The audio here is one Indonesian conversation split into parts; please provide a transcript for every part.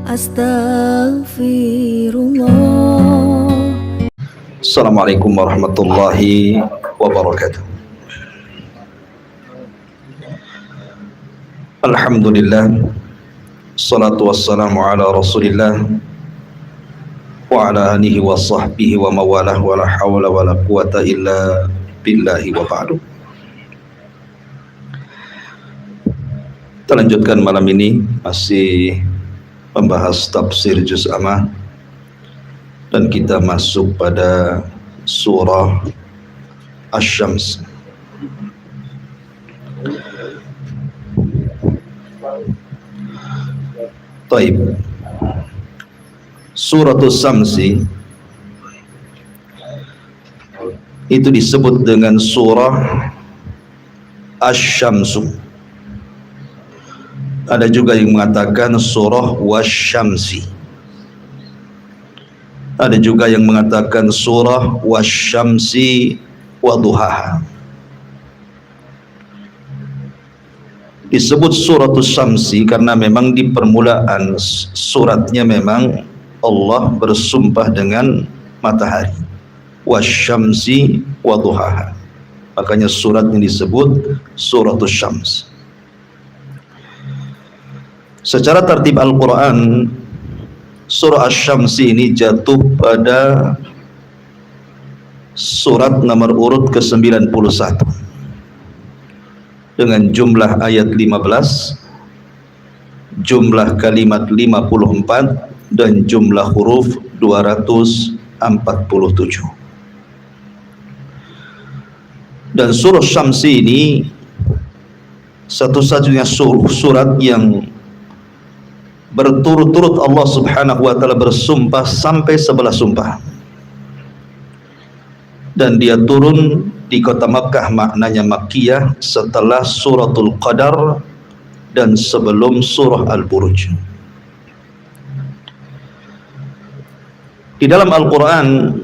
Astaghfirullah. Assalamualaikum warahmatullahi wabarakatuh. Alhamdulillah, salatu wassalamu ala rasulillah wa ala alihi wa sahbihi wa mawalah wa la hawla wa la quwata illa billahi wa ba'du. Kita lanjutkan malam ini masih membahas tafsir juz amma, dan kita masuk pada surah Asy-Syams. Taib. Suratul Syamsi itu disebut dengan surah Asy-Syamsu. Ada juga yang mengatakan surah Wasyamsi. Ada juga yang mengatakan surah Wasyamsi wa duhaha. Disebut suratul Syamsi karena memang di permulaan suratnya memang Allah bersumpah dengan matahari. Wasyamsi wa duhaha. Makanya suratnya disebut suratul Syams. Secara tertib Al-Quran, surah Asy-Syamsi ini jatuh pada surat nomor urut ke-91 dengan jumlah ayat 15, jumlah kalimat 54, dan jumlah huruf 247. Dan surah Syamsi ini satu-satunya surat yang berturut-turut Allah subhanahu wa ta'ala bersumpah sampai 11 sumpah, dan dia turun di kota Makkah, maknanya Makkiyah, setelah suratul Qadar dan sebelum surah Al-Buruj. Di dalam Al-Quran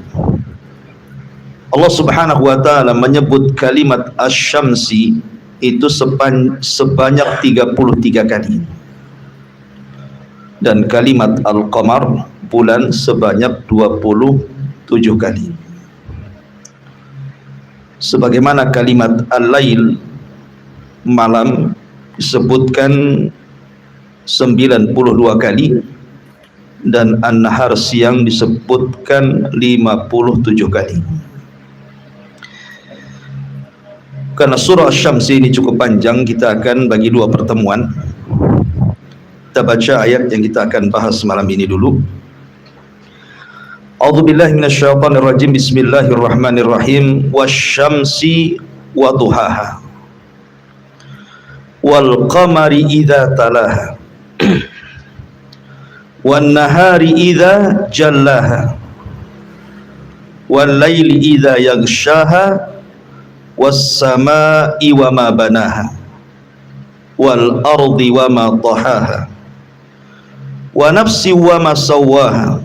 Allah subhanahu wa ta'ala menyebut kalimat Asy-Syamsi itu sebanyak 33 kali, dan kalimat Al-Qamar bulan sebanyak 27 kali. Sebagaimana kalimat Al-Lail malam disebutkan 92 kali, dan An-Nahar siang disebutkan 57 kali. Karena surah Asy-Syamsi ini cukup panjang, kita akan bagi dua pertemuan. Kita baca ayat yang kita akan bahas malam ini dulu. A'udzubillahi minasyaitonirrajim. Bismillahirrahmanirrahim. Wasyamsi wa duhaha wal qamari idza talaha wan nahari idza jallaha wal laili idza yaghshaha was samaa'i wa ma banaha wal ardi wa ma tahaha wa nafsi wa ma sawwaha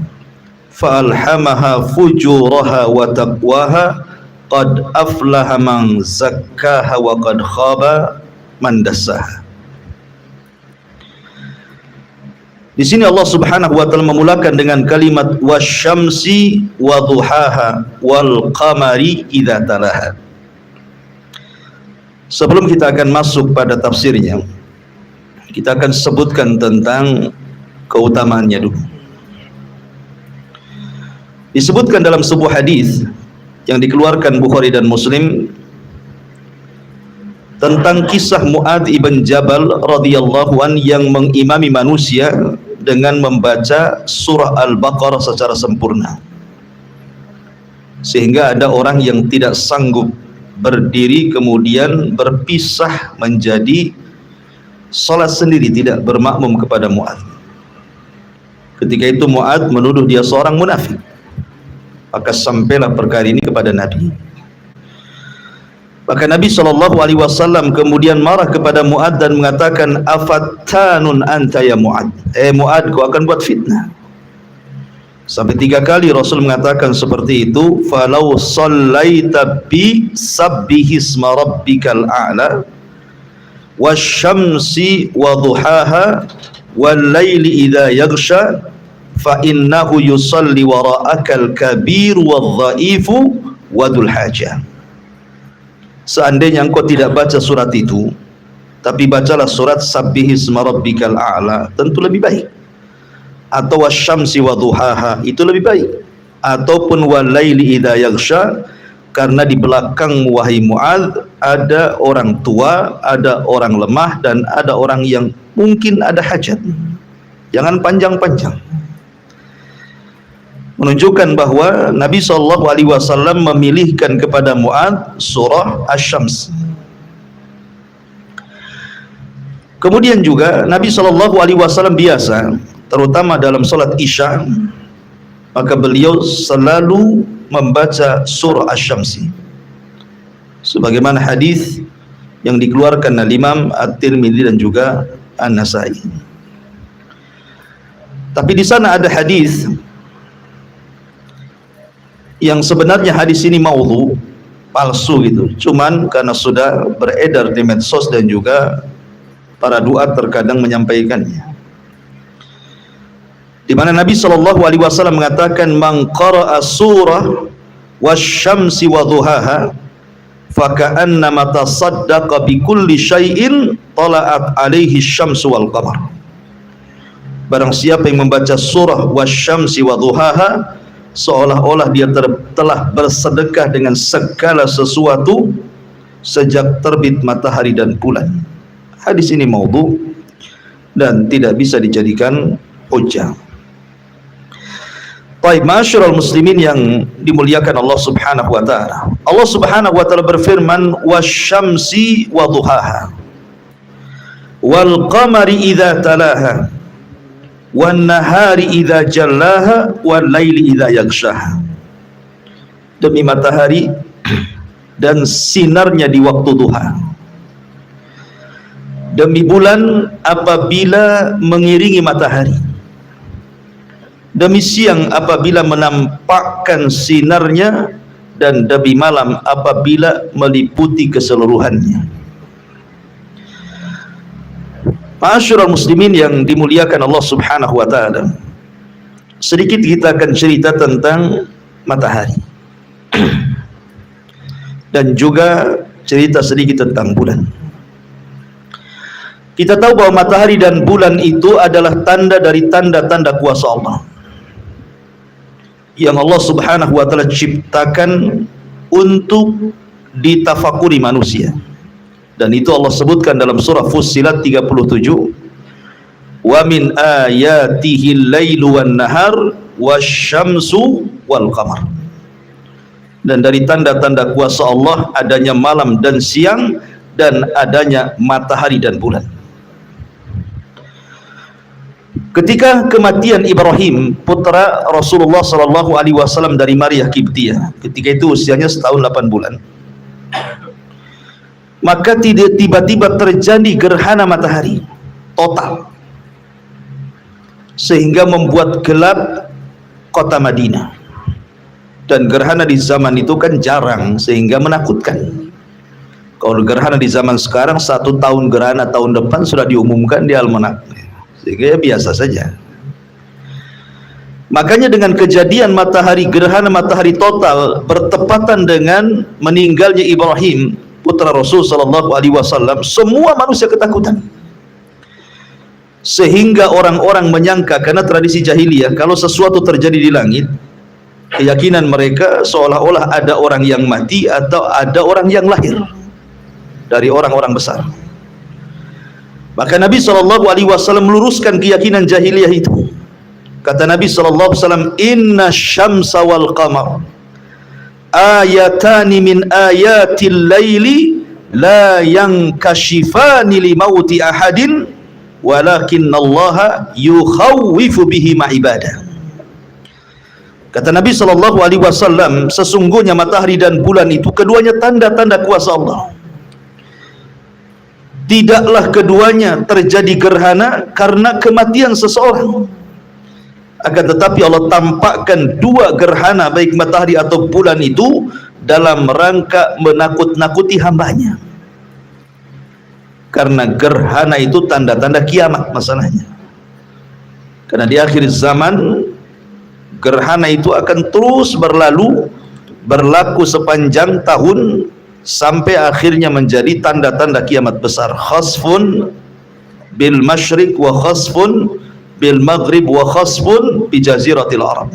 fa alhamaha fujuraha wa taqwaha qad aflaha man zakkaha wa qad khaba man dassaha. Di sini Allah Subhanahu wa taala memulakan dengan kalimat wasyamsi wa duhaha wal qamari idza talaha. Sebelum kita akan masuk pada tafsirnya, kita akan sebutkan tentang keutamaannya dulu. Disebutkan dalam sebuah hadis yang dikeluarkan Bukhari dan Muslim tentang kisah Mu'adz ibn Jabal radhiyallahu an yang mengimami manusia dengan membaca surah Al-Baqarah secara sempurna, sehingga ada orang yang tidak sanggup berdiri kemudian berpisah menjadi salat sendiri, tidak bermakmum kepada Mu'adz. Ketika itu Mu'adz menuduh dia seorang munafik. Maka sampailah perkara ini kepada Nabi. Maka Nabi SAW kemudian marah kepada Mu'adz dan mengatakan, afattanun anta ya Mu'adz, Mu'adz, kau akan buat fitnah. Sampai 3 kali Rasul mengatakan seperti itu. Falau sallaita bi sabbihisma rabbikal a'la wasyamsi wa duhaha wal laili idza yaghsha fa innahu yusalli wara'akal kabir wadh-dha'ifu wadul hajah. Seandainya engkau tidak baca surat itu, tapi bacalah surat Sabbihisma rabbikal a'la, tentu lebih baik. Atau wasyamsi wadhuhaha, itu lebih baik. Ataupun walaili idza yaghsha, karena di belakang wahai Muadz ada orang tua, ada orang lemah, dan ada orang yang mungkin ada hajat. Jangan panjang-panjang. Menunjukkan bahwa Nabi SAW memilihkan kepada Muadz surah Asy-Syams. Kemudian juga Nabi SAW biasa, terutama dalam salat Isya, maka beliau selalu membaca surah Asy-Syams, sebagaimana hadis yang dikeluarkan oleh Imam At-Tirmidzi dan juga An-Nasai. Tapi di sana ada hadis yang sebenarnya hadis ini maudhu, palsu gitu. Cuman karena sudah beredar di medsos dan juga para duat terkadang menyampaikannya, di mana Nabi SAW mengatakan, man qara'a surah wasyamsi wadhuhaha faka'annama tasaddaqa bikulli syai'in tala'at alaihi syamsu wal qamar. Barang siapa yang membaca surah wasyamsi wadhuhaha, seolah-olah dia telah bersedekah dengan segala sesuatu sejak terbit matahari dan bulan. Hadis ini maudhu dan tidak bisa dijadikan hujjah. Baik, ma'asyiral muslimin yang dimuliakan Allah Subhanahu wa taala. Allah Subhanahu wa taala berfirman, wasyamsi wadhuhaha wal qamari idza talaha wan nahari idza jallaha wal laili idza yaghshaha. Demi matahari dan sinarnya di waktu duha, demi bulan apabila mengiringi matahari, demi siang apabila menampakkan sinarnya, dan demi malam apabila meliputi keseluruhannya. Ma'asyiral muslimin yang dimuliakan Allah Subhanahu wa taala, sedikit kita akan cerita tentang matahari dan juga cerita sedikit tentang bulan. Kita tahu bahwa matahari dan bulan itu adalah tanda dari tanda-tanda kuasa Allah yang Allah Subhanahu wa taala ciptakan untuk ditafakuri manusia. Dan itu Allah sebutkan dalam surah Fussilat 37, wa min ayatihi al-lailu wan nahar wasyamsu wal qamar. Dan dari tanda-tanda kuasa Allah adanya malam dan siang, dan adanya matahari dan bulan. Ketika kematian Ibrahim, putra Rasulullah SAW dari Maria Kiptiyah, ketika itu usianya setahun 8 bulan, maka tiba-tiba terjadi gerhana matahari total, sehingga membuat gelap kota Madinah. Dan gerhana di zaman itu kan jarang, sehingga menakutkan. Kalau gerhana di zaman sekarang 1 tahun gerhana, tahun depan sudah diumumkan di almanak, sehingga ya biasa saja. Makanya dengan kejadian matahari, gerhana matahari total bertepatan dengan meninggalnya Ibrahim, putra Rasul SAW, semua manusia ketakutan. Sehingga orang-orang menyangka, karena tradisi jahiliyah, kalau sesuatu terjadi di langit, keyakinan mereka seolah-olah ada orang yang mati atau ada orang yang lahir dari orang-orang besar. Maka Nabi SAW meluruskan keyakinan jahiliyah itu. Kata Nabi SAW, inna syamsa wal qamar ayatani min ayatil laili la yankashifani li mauti ahadin walakinnallaha yukhawwifu bihi ma'ibadah. Kata Nabi SAW, sesungguhnya matahari dan bulan itu keduanya tanda-tanda kuasa Allah. Tidaklah keduanya terjadi gerhana karena kematian seseorang, akan tetapi Allah tampakkan 2 gerhana, baik matahari atau bulan itu, dalam rangka menakut-nakuti hambanya. Karena gerhana itu tanda-tanda kiamat masalahnya. Karena di akhir zaman gerhana itu akan terus berlaku sepanjang tahun sampai akhirnya menjadi tanda-tanda kiamat besar. Khasfun bil masyriq wa khasfun bil maghrib wa khasfun bi jaziratil Arab.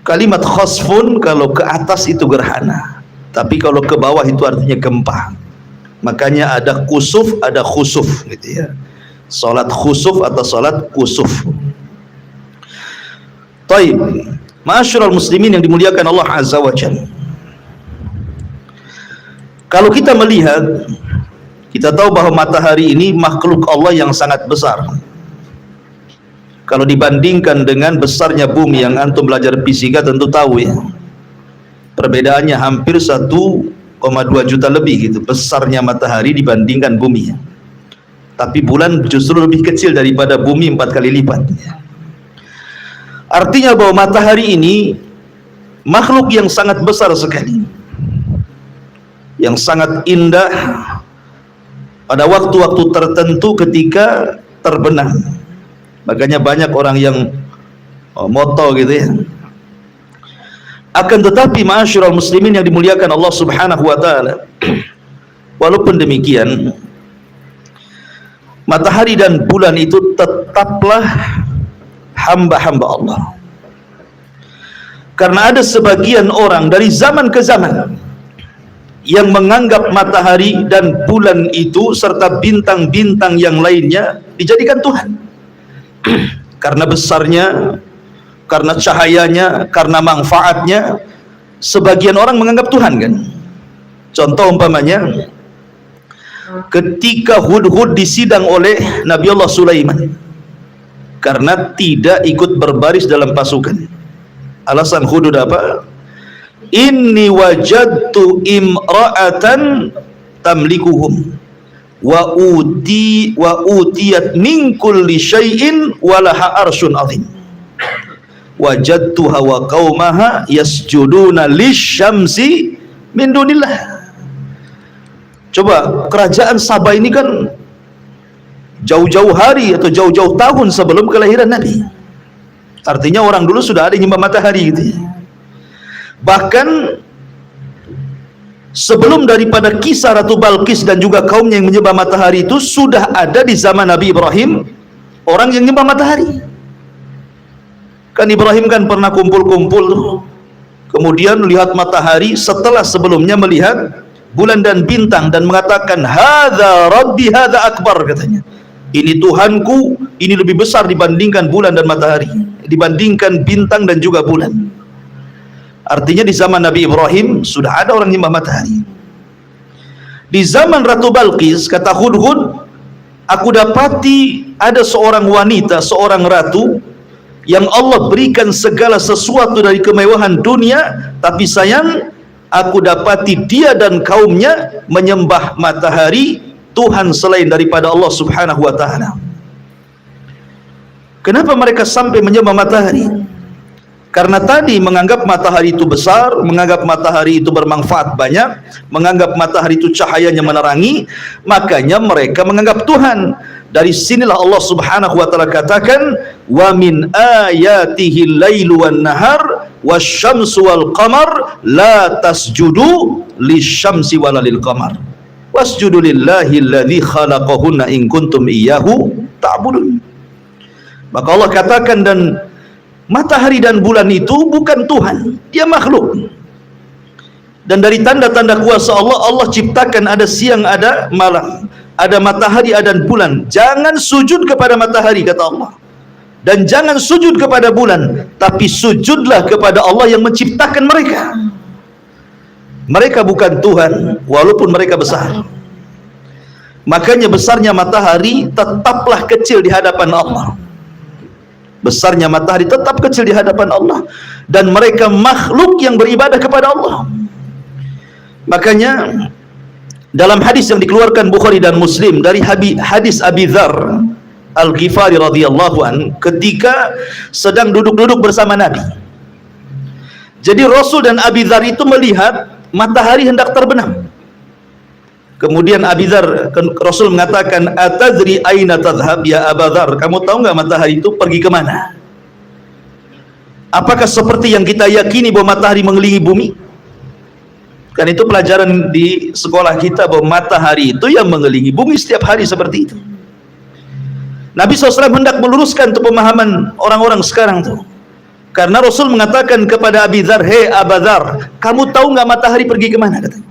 Kalimat khasfun kalau ke atas itu gerhana, tapi kalau ke bawah itu artinya gempa. Makanya ada kusuf, ada khusuf gitu ya. Salat khusuf atau salat kusuf. Taib, ma'asyiral muslimin yang dimuliakan Allah Azza wa Jalla. Kalau kita melihat, kita tahu bahwa matahari ini makhluk Allah yang sangat besar. Kalau dibandingkan dengan besarnya bumi, yang antum belajar fisika tentu tahu ya. Perbedaannya hampir 1,2 juta lebih gitu, besarnya matahari dibandingkan bumi. Tapi bulan justru lebih kecil daripada bumi 4 kali lipat. Artinya bahwa matahari ini makhluk yang sangat besar sekali, yang sangat indah pada waktu-waktu tertentu ketika terbenam. Makanya banyak orang yang moto gitu ya. Akan tetapi ma'asyiral muslimin yang dimuliakan Allah Subhanahu wa taala, walaupun demikian matahari dan bulan itu tetaplah hamba-hamba Allah. Karena ada sebagian orang dari zaman ke zaman yang menganggap matahari dan bulan itu serta bintang-bintang yang lainnya dijadikan Tuhan. Karena besarnya, karena cahayanya, karena manfaatnya, sebagian orang menganggap Tuhan kan. Contoh umpamanya ketika Hudhud disidang oleh Nabi Allah Sulaiman karena tidak ikut berbaris dalam pasukan. Alasan Hudhud apa? Inni wajadtu imra'atan tamlikuhum wa utiyat min kulli syai'in wa laha arsyun 'azim. Wajadtuha wa qaumaha yasjuduna lisyamsi min dunillah. Coba, kerajaan Sabah ini kan jauh-jauh hari atau jauh-jauh tahun sebelum kelahiran Nabi. Artinya orang dulu sudah ada yang nyembah matahari gitu ya. Bahkan sebelum daripada kisah Ratu Balqis dan juga kaumnya yang menyembah matahari itu, sudah ada di zaman Nabi Ibrahim orang yang menyembah matahari. Kan Ibrahim kan pernah kumpul-kumpul kemudian lihat matahari setelah sebelumnya melihat bulan dan bintang dan mengatakan hadza rabbi hadza akbar, katanya. Ini Tuhanku, ini lebih besar dibandingkan bulan dan matahari, dibandingkan bintang dan juga bulan. Artinya di zaman Nabi Ibrahim sudah ada orang nyembah matahari. Di zaman Ratu Balqis, kata Hudhud, aku dapati ada seorang wanita, seorang ratu yang Allah berikan segala sesuatu dari kemewahan dunia, tapi sayang aku dapati dia dan kaumnya menyembah matahari, Tuhan selain daripada Allah Subhanahu wa taala. Kenapa mereka sampai menyembah matahari? Karena tadi menganggap matahari itu besar, menganggap matahari itu bermanfaat banyak, menganggap matahari itu cahayanya menerangi, makanya mereka menganggap Tuhan. Dari sinilah Allah Subhanahu wa taala katakan, wa min ayatihi lailu wan nahar wasyamsu wal qamar la tasjudu lisyamsi wala lil qamar wasjudu lillahi alladzi khalaqahunna in kuntum iyyahu ta'budun. Maka Allah katakan, dan matahari dan bulan itu bukan Tuhan, dia makhluk. Dan dari tanda-tanda kuasa Allah, Allah ciptakan ada siang, ada malam, ada matahari, ada bulan. Jangan sujud kepada matahari, kata Allah, dan jangan sujud kepada bulan, tapi sujudlah kepada Allah yang menciptakan mereka. Mereka bukan Tuhan walaupun mereka besar. Makanya besarnya matahari tetaplah kecil di hadapan Allah. Besarnya matahari tetap kecil di hadapan Allah, dan mereka makhluk yang beribadah kepada Allah. Makanya dalam hadis yang dikeluarkan Bukhari dan Muslim dari hadis Abi Dzar Al-Ghifari radhiyallahu an, ketika sedang duduk-duduk bersama Nabi. Jadi Rasul dan Abi Dzar itu melihat matahari hendak terbenam. Kemudian Abi Dzar, Rasul mengatakan, atadri aina tadhhab ya Abu Dzar, kamu tahu nggak matahari itu pergi kemana? Apakah seperti yang kita yakini bahwa matahari mengelilingi bumi? Kan itu pelajaran di sekolah kita, bahwa matahari itu yang mengelilingi bumi setiap hari seperti itu. Nabi SAW hendak meluruskan tuh pemahaman orang-orang sekarang tuh, karena Rasul mengatakan kepada Abi Dzar, hei Abu Dzar, kamu tahu nggak matahari pergi kemana? Katanya.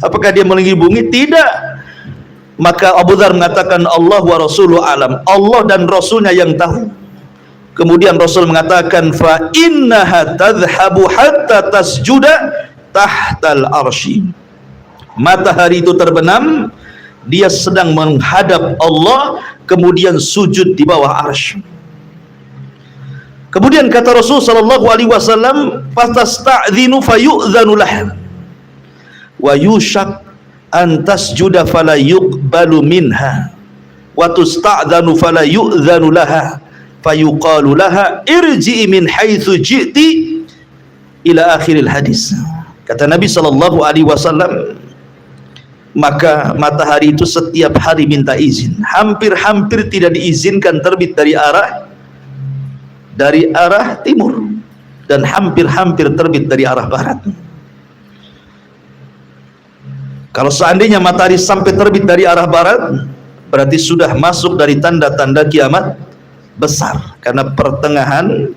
Apakah dia mengelilingi bumi? Tidak. Maka Abu Dzar mengatakan, Allah wa Rasuluhu alam, Allah dan Rasulnya yang tahu. Kemudian Rasul mengatakan, fa innaha tadhhabu hatta tasjuda tahtal arsy. Matahari itu terbenam, dia sedang menghadap Allah, kemudian sujud di bawah arsy. Kemudian kata Rasul sallallahu alaihi wasallam, fatasta'dhinu fayu'dhanu laha wa yushak an tasjuda fala yuqbalu minha wa tusta'dhanu fala yu'dhanu laha fayuqalu laha irji'i min haitsu ji'ti ila akhiril hadis. Kata Nabi sallallahu alaihi wasallam, maka matahari itu setiap hari minta izin, hampir-hampir tidak diizinkan terbit dari arah timur, dan hampir-hampir terbit dari arah barat. Kalau seandainya matahari sampai terbit dari arah barat, berarti sudah masuk dari tanda-tanda kiamat besar. Karena pertengahan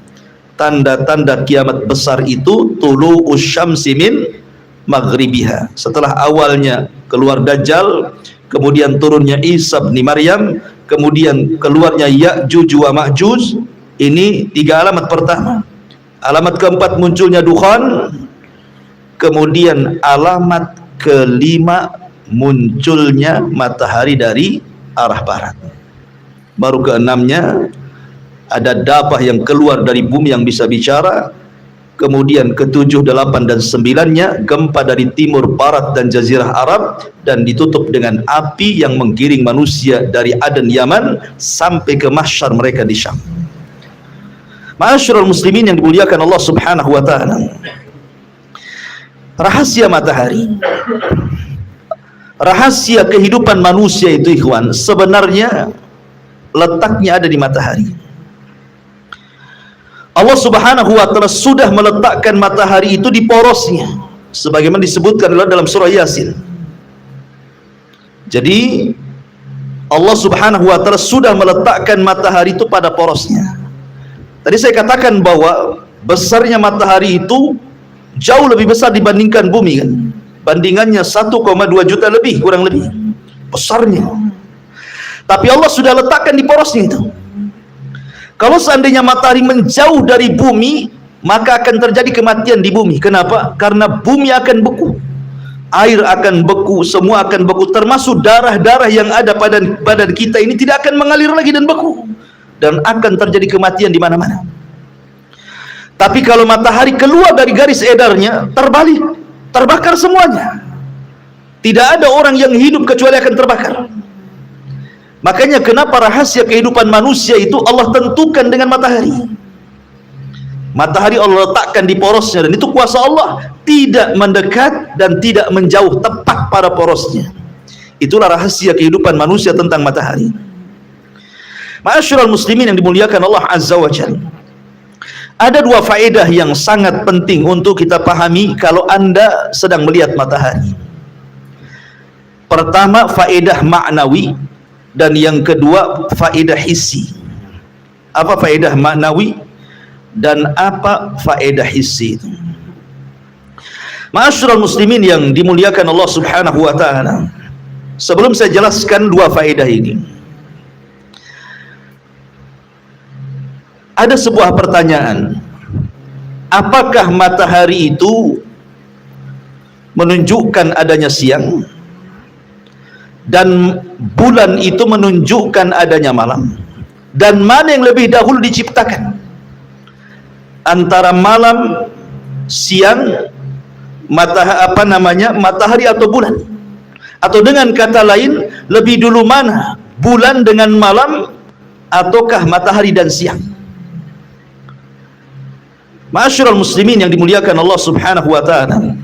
tanda-tanda kiamat besar itu tulu'us syamsi min maghribiha. Setelah awalnya keluar Dajjal, kemudian turunnya Isa bin Maryam, kemudian keluarnya Ya'juj wa Ma'juj. Ini 3 alamat pertama. Alamat keempat munculnya dukhan. Kemudian alamat kelima munculnya matahari dari arah barat. Baru keenamnya ada dabah yang keluar dari bumi yang bisa bicara. Kemudian ke-7, 8 dan 9-nya gempa dari timur, barat dan jazirah Arab, dan ditutup dengan api yang menggiring manusia dari Aden Yaman sampai ke mahsyar mereka di Syam. Ma'asyiral muslimin yang dimuliakan Allah Subhanahu wa taala. Rahasia matahari, rahasia kehidupan manusia itu ikhwan, sebenarnya letaknya ada di matahari. Allah Subhanahu wa taala sudah meletakkan matahari itu di porosnya, sebagaimana disebutkan dalam surah Yasin. Jadi Allah Subhanahu wa taala sudah meletakkan matahari itu pada porosnya. Tadi saya katakan bahwa besarnya matahari itu jauh lebih besar dibandingkan bumi kan. Bandingannya 1,2 juta lebih, kurang lebih besarnya. Tapi Allah sudah letakkan di porosnya itu. Kalau seandainya matahari menjauh dari bumi, maka akan terjadi kematian di bumi. Kenapa? Karena bumi akan beku, air akan beku, semua akan beku, termasuk darah-darah yang ada pada badan kita ini tidak akan mengalir lagi dan beku, dan akan terjadi kematian di mana-mana. Tapi kalau matahari keluar dari garis edarnya, terbalik, terbakar semuanya. Tidak ada orang yang hidup kecuali akan terbakar. Makanya kenapa rahasia kehidupan manusia itu Allah tentukan dengan matahari. Matahari Allah letakkan di porosnya, dan itu kuasa Allah, tidak mendekat dan tidak menjauh, tepat pada porosnya. Itulah rahasia kehidupan manusia tentang matahari. Ma'asyiral muslimin yang dimuliakan Allah Azza wa Jalla. Ada 2 faedah yang sangat penting untuk kita pahami kalau Anda sedang melihat matahari. Pertama, faedah maknawi, dan yang kedua faedah hissi. Apa faedah maknawi dan apa faedah hissi itu? Ma'asyiral muslimin yang dimuliakan Allah Subhanahu wa taala, sebelum saya jelaskan 2 faedah ini, ada sebuah pertanyaan. Apakah matahari itu menunjukkan adanya siang dan bulan itu menunjukkan adanya malam? Dan mana yang lebih dahulu diciptakan? Antara malam, siang, matahari atau bulan? Atau dengan kata lain, lebih dulu mana? Bulan dengan malam ataukah matahari dan siang? Ma'asyiral muslimin yang dimuliakan Allah Subhanahu wa taala,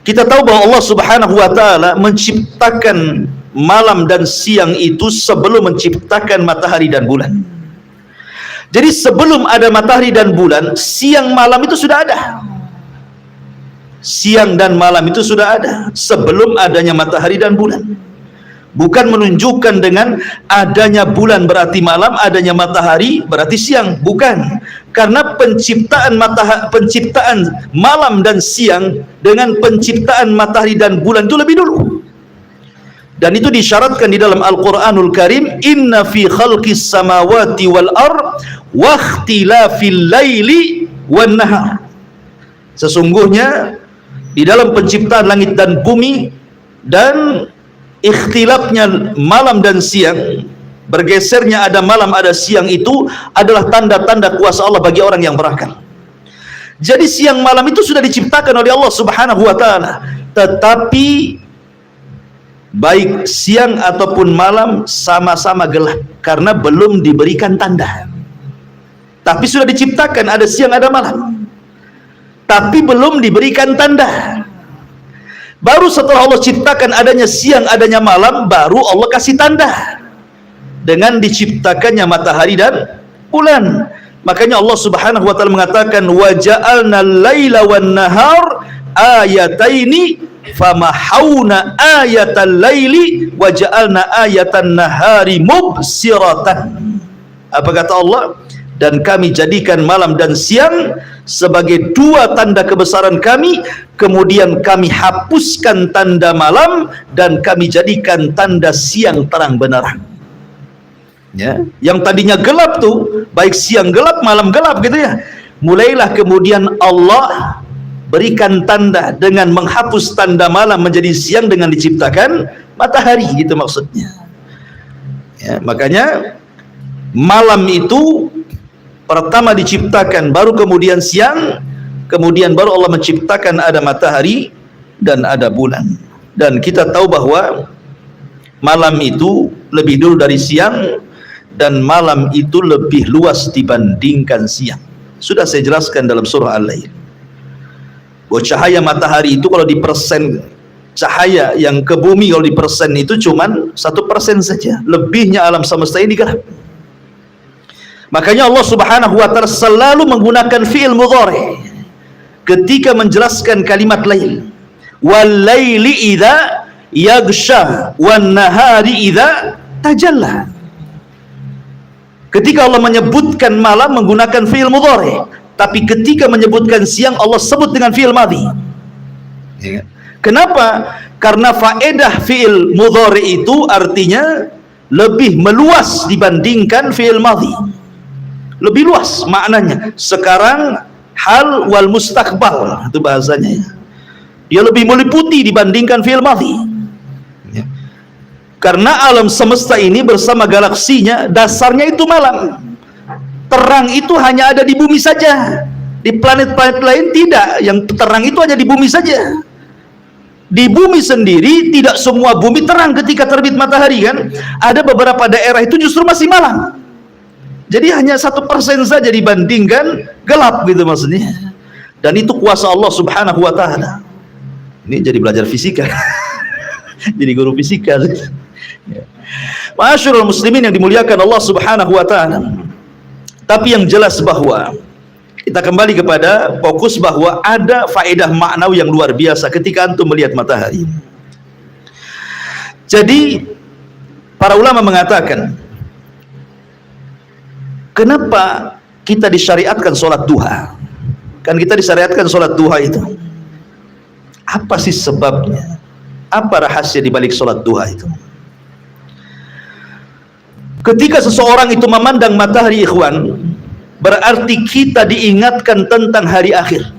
Kita tahu bahwa Allah Subhanahu wa taala menciptakan malam dan siang itu sebelum menciptakan matahari dan bulan. Jadi sebelum ada matahari dan bulan, siang malam itu sudah ada. Siang dan malam itu sudah ada sebelum adanya matahari dan bulan. Bukan menunjukkan dengan adanya bulan berarti malam, adanya matahari berarti siang, bukan. Karena penciptaan malam dan siang dengan penciptaan matahari dan bulan itu lebih dulu. Dan itu disyaratkan di dalam Al-Qur'anul Karim, inna fi khalqis samawati wal ard wa ikhtilafil laili wan nahar. Sesungguhnya di dalam penciptaan langit dan bumi dan ikhtilafnya malam dan siang, bergesernya ada malam ada siang, itu adalah tanda-tanda kuasa Allah bagi orang yang berakal. Jadi siang malam itu sudah diciptakan oleh Allah Subhanahu wa taala, tetapi baik siang ataupun malam sama-sama gelap karena belum diberikan tanda. Tapi sudah diciptakan ada siang ada malam, tapi belum diberikan tanda. Baru setelah Allah ciptakan adanya siang adanya malam, baru Allah kasih tanda dengan diciptakannya matahari dan bulan. Makanya Allah Subhanahu wa taala mengatakan, wa ja'alna al-laila wan nahar ayataini famahawna ayatal laili wa ja'alna ayatan nahari mubsiratan. Apa kata Allah? Dan kami jadikan malam dan siang sebagai dua tanda kebesaran kami, kemudian kami hapuskan tanda malam dan kami jadikan tanda siang terang benderang. Ya, yang tadinya gelap tuh, baik siang gelap malam gelap gitu ya, mulailah kemudian Allah berikan tanda dengan menghapus tanda malam menjadi siang dengan diciptakan matahari, gitu maksudnya. Ya, makanya malam itu pertama diciptakan, baru kemudian siang, kemudian baru Allah menciptakan ada matahari dan ada bulan. Dan kita tahu bahwa malam itu lebih dulu dari siang, dan malam itu lebih luas dibandingkan siang. Sudah saya jelaskan dalam surah Al-Lail bahwa cahaya matahari itu kalau dipersen cahaya yang ke bumi, kalau dipersen itu cuman 1% saja, lebihnya alam semesta ini gelap. Makanya Allah Subhanahu wa taala selalu menggunakan fi'il mudhari ketika menjelaskan kalimat lail. Wal laili idza yaghsha wan nahari idza tajalla. Ketika Allah menyebutkan malam menggunakan fi'il mudhari, tapi ketika menyebutkan siang Allah sebut dengan fi'il madhi. Kenapa? Karena faedah fi'il mudhari itu artinya lebih meluas dibandingkan fi'il madhi. Lebih luas maknanya. Sekarang hal wal mustaqbal itu bahasanya ya. Dia lebih meliputi dibandingkan fi'il madhi. Ya. Karena alam semesta ini bersama galaksinya dasarnya itu malam. Terang itu hanya ada di bumi saja. Di planet-planet lain tidak. Yang terang itu hanya di bumi saja. Di bumi sendiri tidak semua bumi terang ketika terbit matahari kan. Ada beberapa daerah itu justru masih malam. Jadi hanya 1% saja dibandingkan gelap gitu maksudnya. Dan itu kuasa Allah Subhanahu wa taala. Ini jadi belajar fisika. Jadi guru fisika. Ma'asyiral muslimin yang dimuliakan Allah Subhanahu wa taala. Tapi yang jelas bahwa kita kembali kepada fokus bahwa ada faedah maknawi yang luar biasa ketika antum melihat matahari. Jadi para ulama mengatakan, kenapa kita disyariatkan sholat duha? Kan kita disyariatkan sholat duha itu. Apa sih sebabnya? Apa rahasia di balik sholat duha itu? Ketika seseorang itu memandang matahari ikhwan, berarti kita diingatkan tentang hari akhir.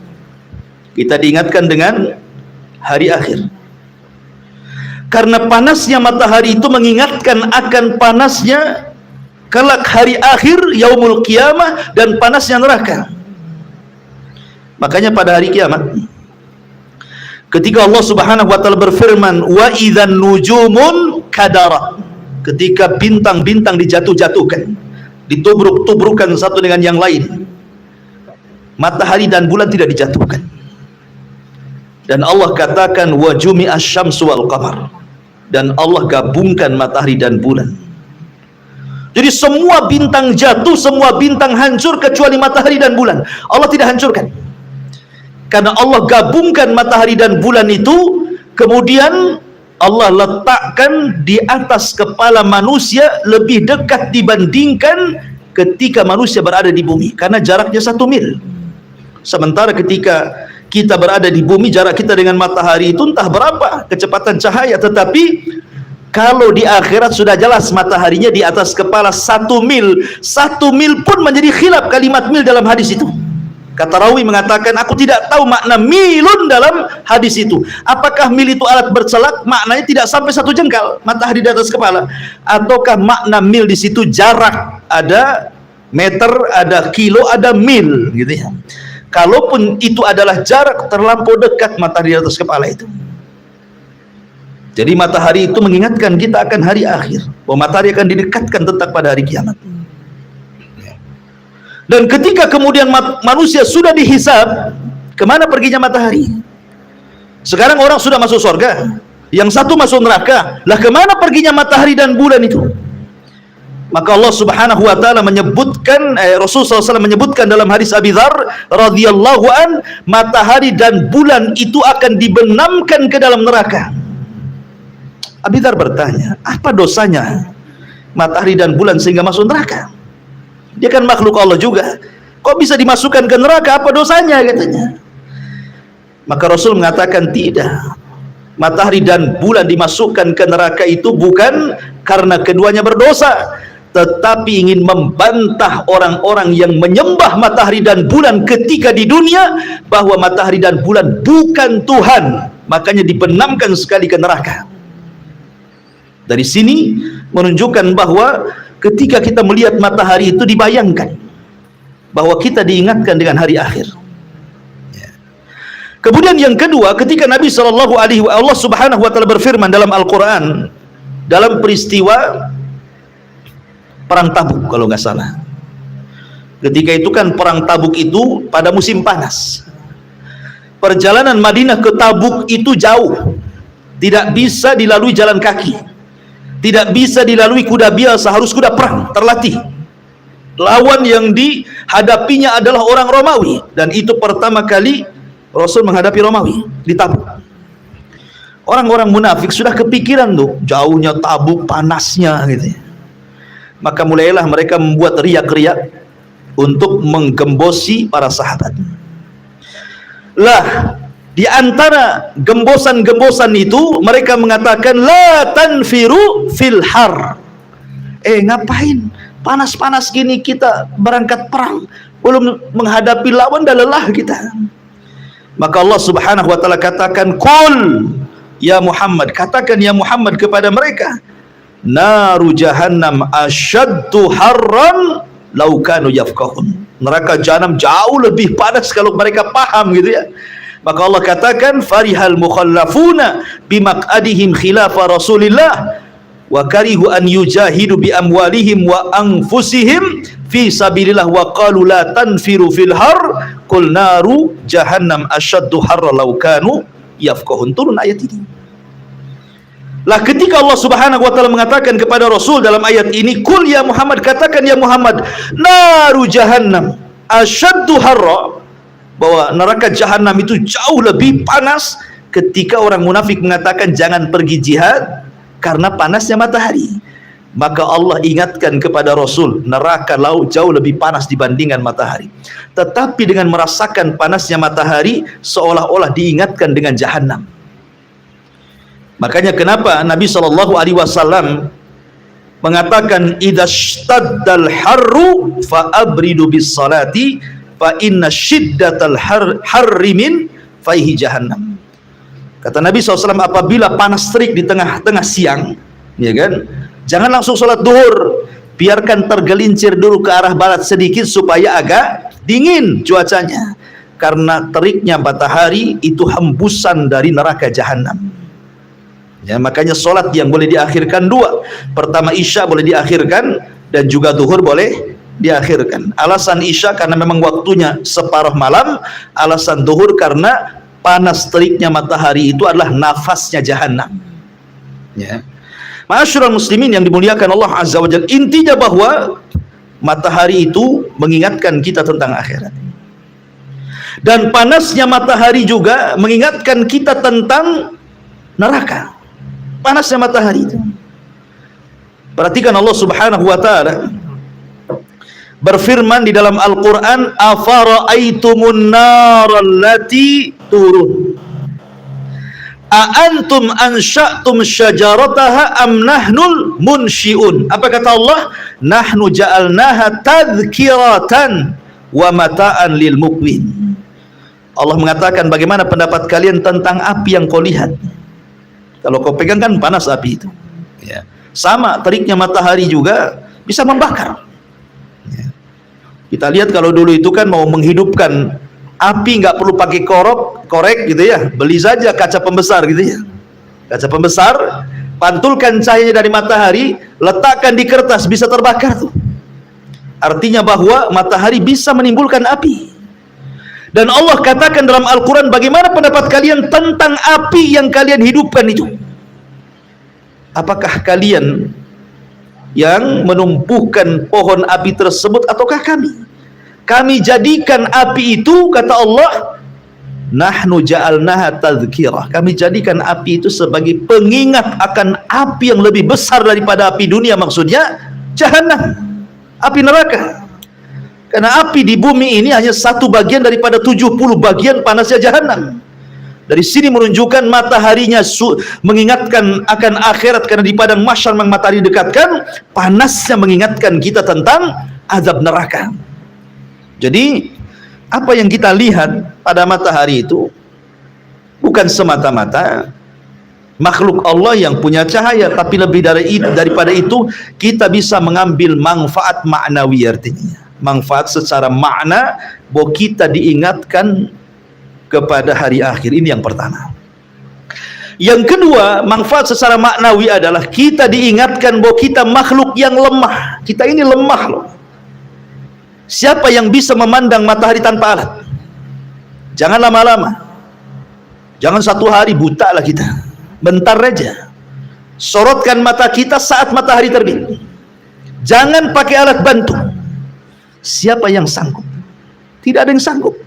Kita diingatkan dengan hari akhir. Karena panasnya matahari itu mengingatkan akan panasnya kelak hari akhir, yaumul qiyamah, dan panasnya neraka. Makanya pada hari kiamat, ketika Allah Subhanahu wa taala berfirman, wa idzan nujumun kadarat, ketika bintang-bintang dijatuh-jatuhkan, ditubruk-tubrukan satu dengan yang lain, matahari dan bulan tidak dijatuhkan. Dan Allah katakan wa jumi'asy syamsu wal qamar, dan Allah gabungkan matahari dan bulan. Jadi semua bintang jatuh, semua bintang hancur kecuali matahari dan bulan. Allah tidak hancurkan. Karena Allah gabungkan matahari dan bulan itu, kemudian Allah letakkan di atas kepala manusia lebih dekat dibandingkan ketika manusia berada di bumi, karena jaraknya 1 mil. Sementara ketika kita berada di bumi, jarak kita dengan matahari itu entah berapa kecepatan cahaya, tetapi kalau di akhirat sudah jelas mataharinya di atas kepala 1 mil. 1 mil pun menjadi khilaf kalimat mil dalam hadis itu. Kata rawi mengatakan, aku tidak tahu makna milun dalam hadis itu. Apakah mil itu alat bercelak? Maknanya tidak sampai 1 jengkal matahari di atas kepala, ataukah makna mil di situ jarak, ada meter, ada kilo, ada mil gitu ya. Kalaupun itu adalah jarak terlampau dekat matahari di atas kepala itu. Jadi matahari itu mengingatkan kita akan hari akhir, bahwa matahari akan didekatkan tetap pada hari kiamat. Dan ketika kemudian manusia sudah dihisab, kemana perginya matahari? Sekarang orang sudah masuk surga, yang satu masuk neraka. Lah kemana perginya matahari dan bulan itu? Maka Allah Subhanahu wa taala menyebutkan, Rasulullah SAW menyebutkan dalam hadis Abi Dzar radhiyallahu an, matahari dan bulan itu akan dibenamkan ke dalam neraka. Abi Dzar bertanya, apa dosanya matahari dan bulan sehingga masuk neraka? Dia kan makhluk Allah juga, kok bisa dimasukkan ke neraka, apa dosanya katanya. Maka Rasul mengatakan tidak, matahari dan bulan dimasukkan ke neraka itu bukan karena keduanya berdosa, tetapi ingin membantah orang-orang yang menyembah matahari dan bulan ketika di dunia, bahwa matahari dan bulan bukan Tuhan, makanya dibenamkan sekali ke neraka. Dari sini menunjukkan bahwa ketika kita melihat matahari itu dibayangkan bahwa kita diingatkan dengan hari akhir. Kemudian yang kedua, ketika Nabi Allah Subhanahu wa taala berfirman dalam Al-Qur'an dalam peristiwa perang Tabuk kalau nggak salah. Ketika itu kan perang Tabuk itu pada musim panas. Perjalanan Madinah ke Tabuk itu jauh. Tidak bisa dilalui jalan kaki. Tidak bisa dilalui kuda biasa, harus kuda perang terlatih. Lawan yang dihadapinya adalah orang Romawi, dan itu pertama kali Rasul menghadapi Romawi di Tabuk. Orang-orang munafik sudah kepikiran tuh jauhnya Tabuk, panasnya gitu ya. Maka mulailah mereka membuat riak-riak untuk menggembosi para sahabat. Lah, di antara gembosan-gembosan itu mereka mengatakan la tanfiru fil har. Ngapain panas-panas gini kita berangkat perang, belum menghadapi lawan dah lelah kita. Maka Allah Subhanahu wa taala katakan, qul ya Muhammad, katakan ya Muhammad kepada mereka, naru jahannam asyaddu harran law kanu yafqahun. Neraka jahanam jauh lebih panas kalau mereka paham gitu ya. Maka Allah katakan, farihal mukhallafuna bimaq'adihim khilafa Rasulillah wa karihu an yujahidu bi amwalihim wa anfusihim fi sabilillah wa qalu la tanfiru fil har qul naru jahannam asyaddu harra law kanu yafqahun. Turun ayat ini. Lah ketika Allah Subhanahu wa taala mengatakan kepada Rasul dalam ayat ini, qul ya Muhammad, katakan ya Muhammad, naru jahannam asyaddu harra, bahwa neraka jahanam itu jauh lebih panas. Ketika orang munafik mengatakan jangan pergi jihad karena panasnya matahari, maka Allah ingatkan kepada Rasul, neraka laut jauh lebih panas dibandingkan matahari. Tetapi dengan merasakan panasnya matahari, seolah-olah diingatkan dengan jahanam. Makanya kenapa Nabi SAW mengatakan idzastaddal harru fa abridu bis salati fa inna syiddatal harri min faihi jahannam. Kata Nabi SAW, apabila panas terik di tengah-tengah siang, ya kan, jangan langsung sholat duhur, biarkan tergelincir dulu ke arah barat sedikit supaya agak dingin cuacanya, karena teriknya matahari itu hembusan dari neraka jahanam. Ya, makanya sholat yang boleh diakhirkan dua. Pertama isya boleh diakhirkan, dan juga duhur boleh diakhirkan. Alasan isya karena memang waktunya separuh malam, alasan duhur karena panas teriknya matahari itu adalah nafasnya jahanam. Ya. Ma'asyiral muslimin yang dimuliakan Allah Azza wa Jalla, intinya bahwa matahari itu mengingatkan kita tentang akhirat. Dan panasnya matahari juga mengingatkan kita tentang neraka. Panasnya matahari itu. Perhatikan Allah Subhanahu wa taala berfirman di dalam Al-Qur'an, afara'aitumun narallati turun a antum ansha'tum syajarataha am nahnul munsyi'un. Apa kata Allah? Nahnu ja'alnaha tadhkiratan wa mata'an lil muqwin. Allah mengatakan, bagaimana pendapat kalian tentang api yang kau lihat? Kalau kau pegang kan panas api itu. Ya. Sama teriknya matahari juga bisa membakar. Ya. Kita lihat kalau dulu itu kan mau menghidupkan api nggak perlu pakai korek gitu ya, beli saja kaca pembesar gitu ya. Kaca pembesar, pantulkan cahayanya dari matahari, letakkan di kertas, bisa terbakar tuh. Artinya bahwa matahari bisa menimbulkan api. Dan Allah katakan dalam Al-Quran, bagaimana pendapat kalian tentang api yang kalian hidupkan itu? Apakah kalian yang menumbuhkan pohon api tersebut ataukah kami? Kami jadikan api itu, kata Allah, nahnu ja'alnaha tadhkirah. Kami jadikan api itu sebagai pengingat akan api yang lebih besar daripada api dunia, maksudnya jahanam, api neraka. Karena api di bumi ini hanya satu bagian daripada 70 bagian panasnya jahanam. Dari sini menunjukkan mataharinya mengingatkan akan akhirat, karena di padang mahsyar matahari dekatkan, panasnya mengingatkan kita tentang azab neraka. Jadi apa yang kita lihat pada matahari itu bukan semata-mata makhluk Allah yang punya cahaya, tapi lebih daripada itu kita bisa mengambil manfaat maknawi, artinya manfaat secara makna bahwa kita diingatkan kepada hari akhir. Ini yang pertama. Yang kedua, manfaat secara maknawi adalah kita diingatkan bahwa kita makhluk yang lemah. Kita ini lemah loh. Siapa yang bisa memandang matahari tanpa alat? Jangan lama-lama. Jangan satu hari buta lah kita. Bentar aja. Sorotkan mata kita saat matahari terbit. Jangan pakai alat bantu. Siapa yang sanggup? Tidak ada yang sanggup.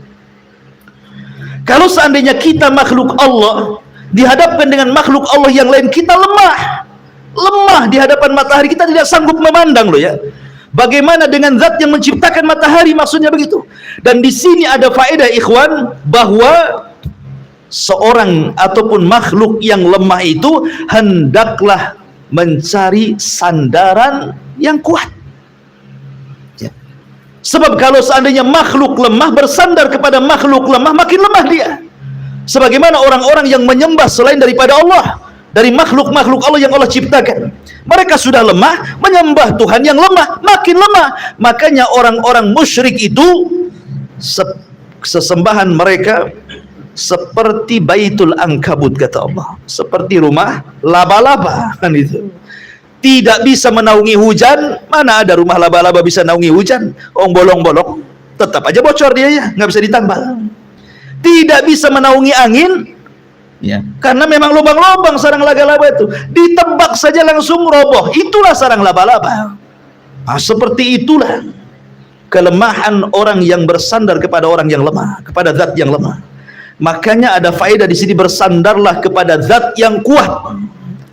Kalau seandainya kita makhluk Allah dihadapkan dengan makhluk Allah yang lain, kita lemah. Lemah di hadapan matahari, kita tidak sanggup memandang loh ya. Bagaimana dengan zat yang menciptakan matahari, maksudnya begitu. Dan di sini ada faedah ikhwan, bahwa seorang ataupun makhluk yang lemah itu hendaklah mencari sandaran yang kuat. Sebab kalau seandainya makhluk lemah bersandar kepada makhluk lemah, makin lemah dia. Sebagaimana orang-orang yang menyembah selain daripada Allah, dari makhluk-makhluk Allah yang Allah ciptakan, mereka sudah lemah, menyembah Tuhan yang lemah, makin lemah. Makanya orang-orang musyrik itu sesembahan mereka seperti Baitul Ankabut, kata Allah, seperti rumah laba-laba kan itu. Tidak bisa menaungi hujan. Mana ada rumah laba-laba bisa naungi hujan? Bolong-bolong, tetap aja bocor dia ya, nggak bisa ditambal. Tidak bisa menaungi angin, ya, karena memang lubang-lubang sarang laba-laba itu. Ditebak saja langsung roboh. Itulah sarang laba-laba. Nah, seperti itulah kelemahan orang yang bersandar kepada orang yang lemah, kepada zat yang lemah. Makanya ada faedah di sini, bersandarlah kepada zat yang kuat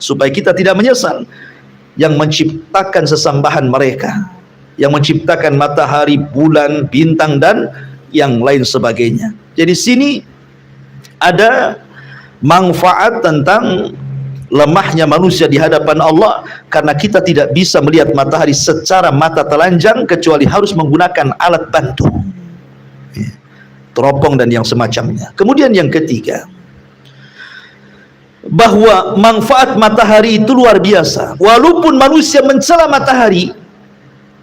supaya kita tidak menyesal. Yang menciptakan sesambahan mereka, yang menciptakan matahari, bulan, bintang, dan yang lain sebagainya. Jadi sini ada manfaat tentang lemahnya manusia di hadapan Allah, karena kita tidak bisa melihat matahari secara mata telanjang kecuali harus menggunakan alat bantu, teropong dan yang semacamnya. Kemudian yang ketiga, bahwa manfaat matahari itu luar biasa. Walaupun manusia mencela matahari,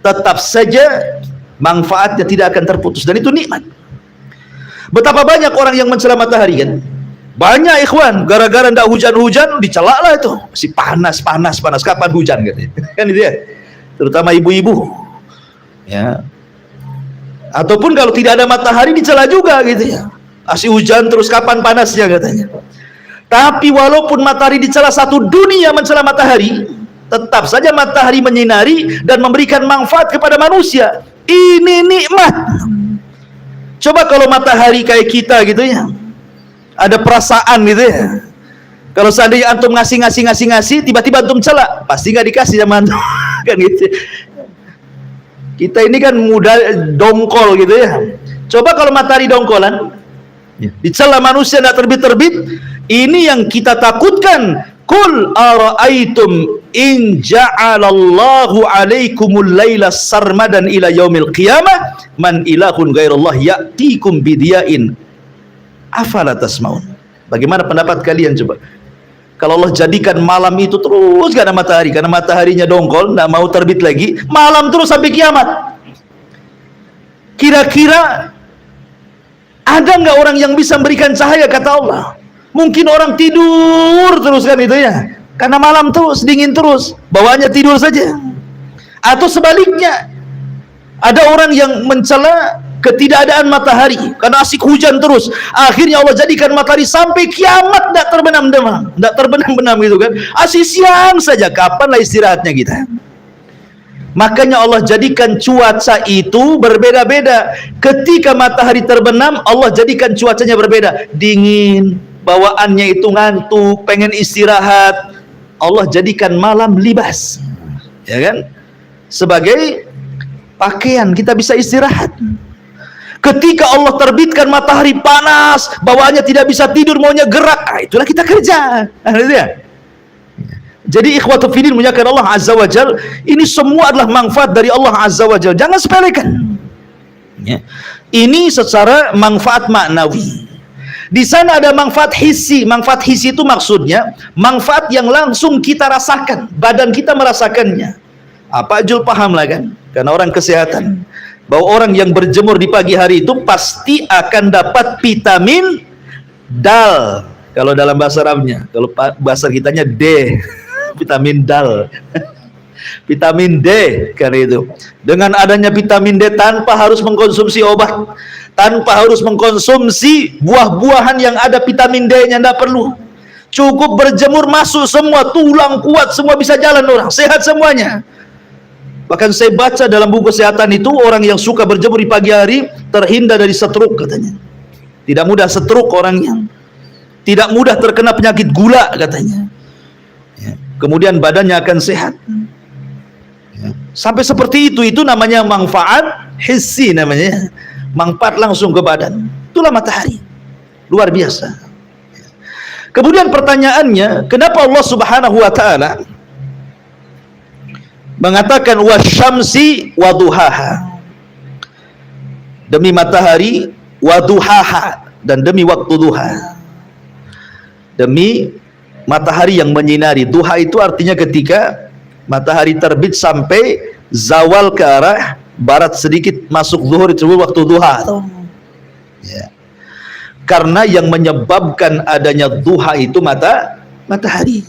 tetap saja manfaatnya tidak akan terputus, dan itu nikmat. Betapa banyak orang yang mencela matahari kan? Banyak ikhwan, gara-gara ndak hujan-hujan dicela lah itu. Masih panas, kapan hujan gitu. Kan itu ya. Terutama ibu-ibu. Ya. Ataupun kalau tidak ada matahari dicela juga gitu ya. Masih hujan terus, kapan panasnya katanya. Tapi walaupun matahari dicela satu dunia mencela matahari, tetap saja matahari menyinari dan memberikan manfaat kepada manusia. Ini nikmat. Coba kalau matahari kayak kita gitu ya, ada perasaan gitu ya. Kalau seandainya antum ngasih, tiba-tiba antum celak, pasti nggak dikasih sama antum. Kan gitu. Kita ini kan mudah dongkol gitu ya. Coba kalau matahari dongkolan, dicela manusia tidak terbit-terbit, ini yang kita takutkan. Qul ara'aitum in ja'alallahu 'alaikumul laila sarmadan ila yaumil qiyamah man ilahun ghairallah ya'tikum bidiya'in afala tasmaun. Bagaimana pendapat kalian coba? Kalau Allah jadikan malam itu terus gak ada matahari, karena mataharinya dongkol, tidak mau terbit lagi, malam terus sampai kiamat. Kira-kira ada nggak orang yang bisa memberikan cahaya? Kata Allah, mungkin orang tidur terus kan itu ya, karena malam terus, dingin terus, bawaannya tidur saja. Atau sebaliknya, ada orang yang mencela ketidakadaan matahari karena asik hujan terus, akhirnya Allah jadikan matahari sampai kiamat tidak terbenam gitu kan, asik siang saja. Kapanlah istirahatnya kita? Makanya Allah jadikan cuaca itu berbeda-beda. Ketika matahari terbenam, Allah jadikan cuacanya berbeda, dingin, bawaannya itu ngantuk, pengen istirahat. Allah jadikan malam libas, ya kan, sebagai pakaian kita bisa istirahat. Ketika Allah terbitkan matahari panas, bawaannya tidak bisa tidur, maunya gerak, itulah kita kerja. Jadi ikhwatu fiddin muliakan Allah Azza wa Jal, ini semua adalah manfaat dari Allah Azza wa Jal, jangan sepelekan. Ini secara manfaat maknawi. Di sana ada manfaat hissi. Manfaat hissi itu maksudnya manfaat yang langsung kita rasakan, badan kita merasakannya. Pak Jul paham lah kan, karena orang kesehatan, bahwa orang yang berjemur di pagi hari itu pasti akan dapat vitamin dal, kalau dalam bahasa Arabnya. Kalau bahasa kitanya D, vitamin dal. Vitamin D, karena itu dengan adanya vitamin D tanpa harus mengkonsumsi obat, tanpa harus mengkonsumsi buah-buahan yang ada vitamin D-nya, tidak perlu, cukup berjemur masuk semua, tulang kuat semua, bisa jalan orang, sehat semuanya. Bahkan saya baca dalam buku kesehatan itu, orang yang suka berjemur di pagi hari terhindar dari stroke katanya. Tidak mudah stroke orangnya, tidak mudah terkena penyakit gula katanya. Kemudian badannya akan sehat. Sampai seperti itu namanya manfaat hissi, namanya manfaat langsung ke badan. Itulah matahari, luar biasa. Kemudian pertanyaannya, kenapa Allah Subhanahu wa ta'ala mengatakan wasyamsi waduhaha, demi matahari, waduhaha, dan demi waktu duha, demi matahari yang menyinari. Duha itu artinya ketika matahari terbit sampai zawal ke arah barat sedikit, masuk zuhur, itu waktu duha. Ya. Karena yang menyebabkan adanya duha itu matahari.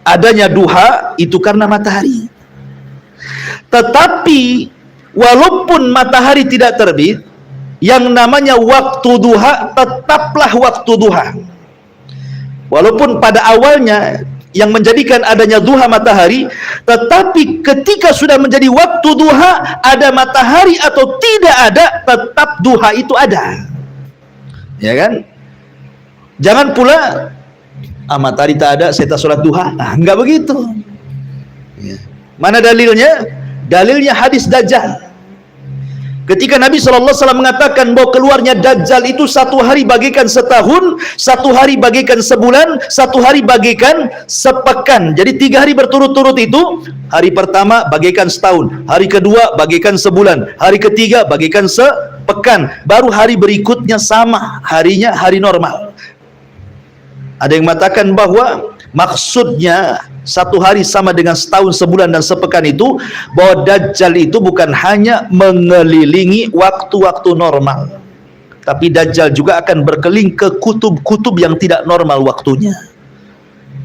Adanya duha itu karena matahari. Tetapi walaupun matahari tidak terbit, yang namanya waktu duha tetaplah waktu duha. Walaupun pada awalnya yang menjadikan adanya duha matahari, tetapi ketika sudah menjadi waktu duha, ada matahari atau tidak ada, tetap duha itu ada. Ya kan? Jangan pula matahari tak ada, saya tak sholat duha. Enggak begitu. Mana dalilnya? Dalilnya hadis Dajjal. Ketika Nabi SAW mengatakan bahwa keluarnya Dajjal itu satu hari bagikan setahun, satu hari bagikan sebulan, satu hari bagikan sepekan. Jadi 3 hari berturut-turut itu, hari pertama bagikan setahun, hari kedua bagikan sebulan, hari ketiga bagikan sepekan, baru hari berikutnya sama harinya, hari normal. Ada yang mengatakan bahwa maksudnya satu hari sama dengan setahun, sebulan, dan sepekan itu, bahwa Dajjal itu bukan hanya mengelilingi waktu-waktu normal, tapi Dajjal juga akan berkeliling ke kutub-kutub yang tidak normal waktunya.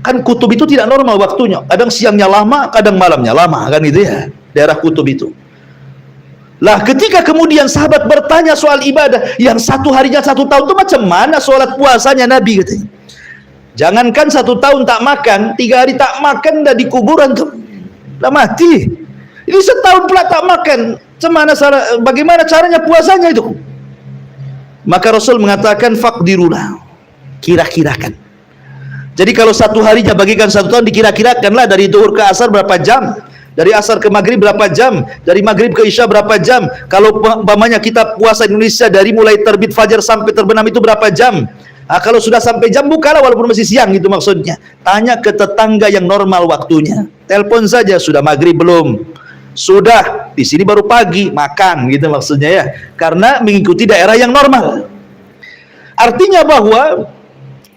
Kan kutub itu tidak normal waktunya, kadang siangnya lama, kadang malamnya lama, kan itu ya, daerah kutub itu. Lah ketika kemudian sahabat bertanya soal ibadah, yang satu harinya 1 tahun itu macam mana sholat puasanya Nabi katanya. Jangankan 1 tahun tak makan, 3 hari tak makan dah di kuburan tuh, dah mati. Ini setahun pula tak makan, bagaimana caranya puasanya itu? Maka Rasul mengatakan faqdirulah, kira-kirakan. Jadi kalau 1 harinya bagikan 1 tahun, dikira-kirakanlah dari zuhur ke asar berapa jam, dari asar ke maghrib berapa jam, dari maghrib ke isya berapa jam. Kalau umpamanya kita puasa Indonesia dari mulai terbit fajar sampai terbenam itu berapa jam? Nah, kalau sudah sampai jam bukalah walaupun masih siang, gitu maksudnya. Tanya ke tetangga yang normal waktunya. Telepon saja, sudah maghrib belum? Sudah, di sini baru pagi, makan, gitu maksudnya ya. Karena mengikuti daerah yang normal. Artinya bahwa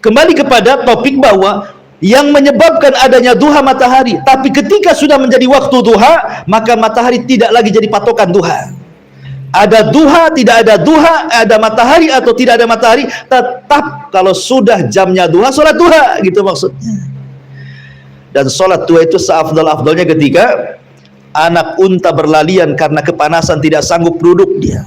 kembali kepada topik bahwa yang menyebabkan adanya duha matahari, tapi ketika sudah menjadi waktu duha, maka matahari tidak lagi jadi patokan duha. Ada duha, tidak ada duha, ada matahari atau tidak ada matahari, tetap kalau sudah jamnya duha, sholat duha, gitu maksudnya. Dan sholat duha itu seafdal-afdalnya ketika anak unta berlalian karena kepanasan tidak sanggup duduk dia.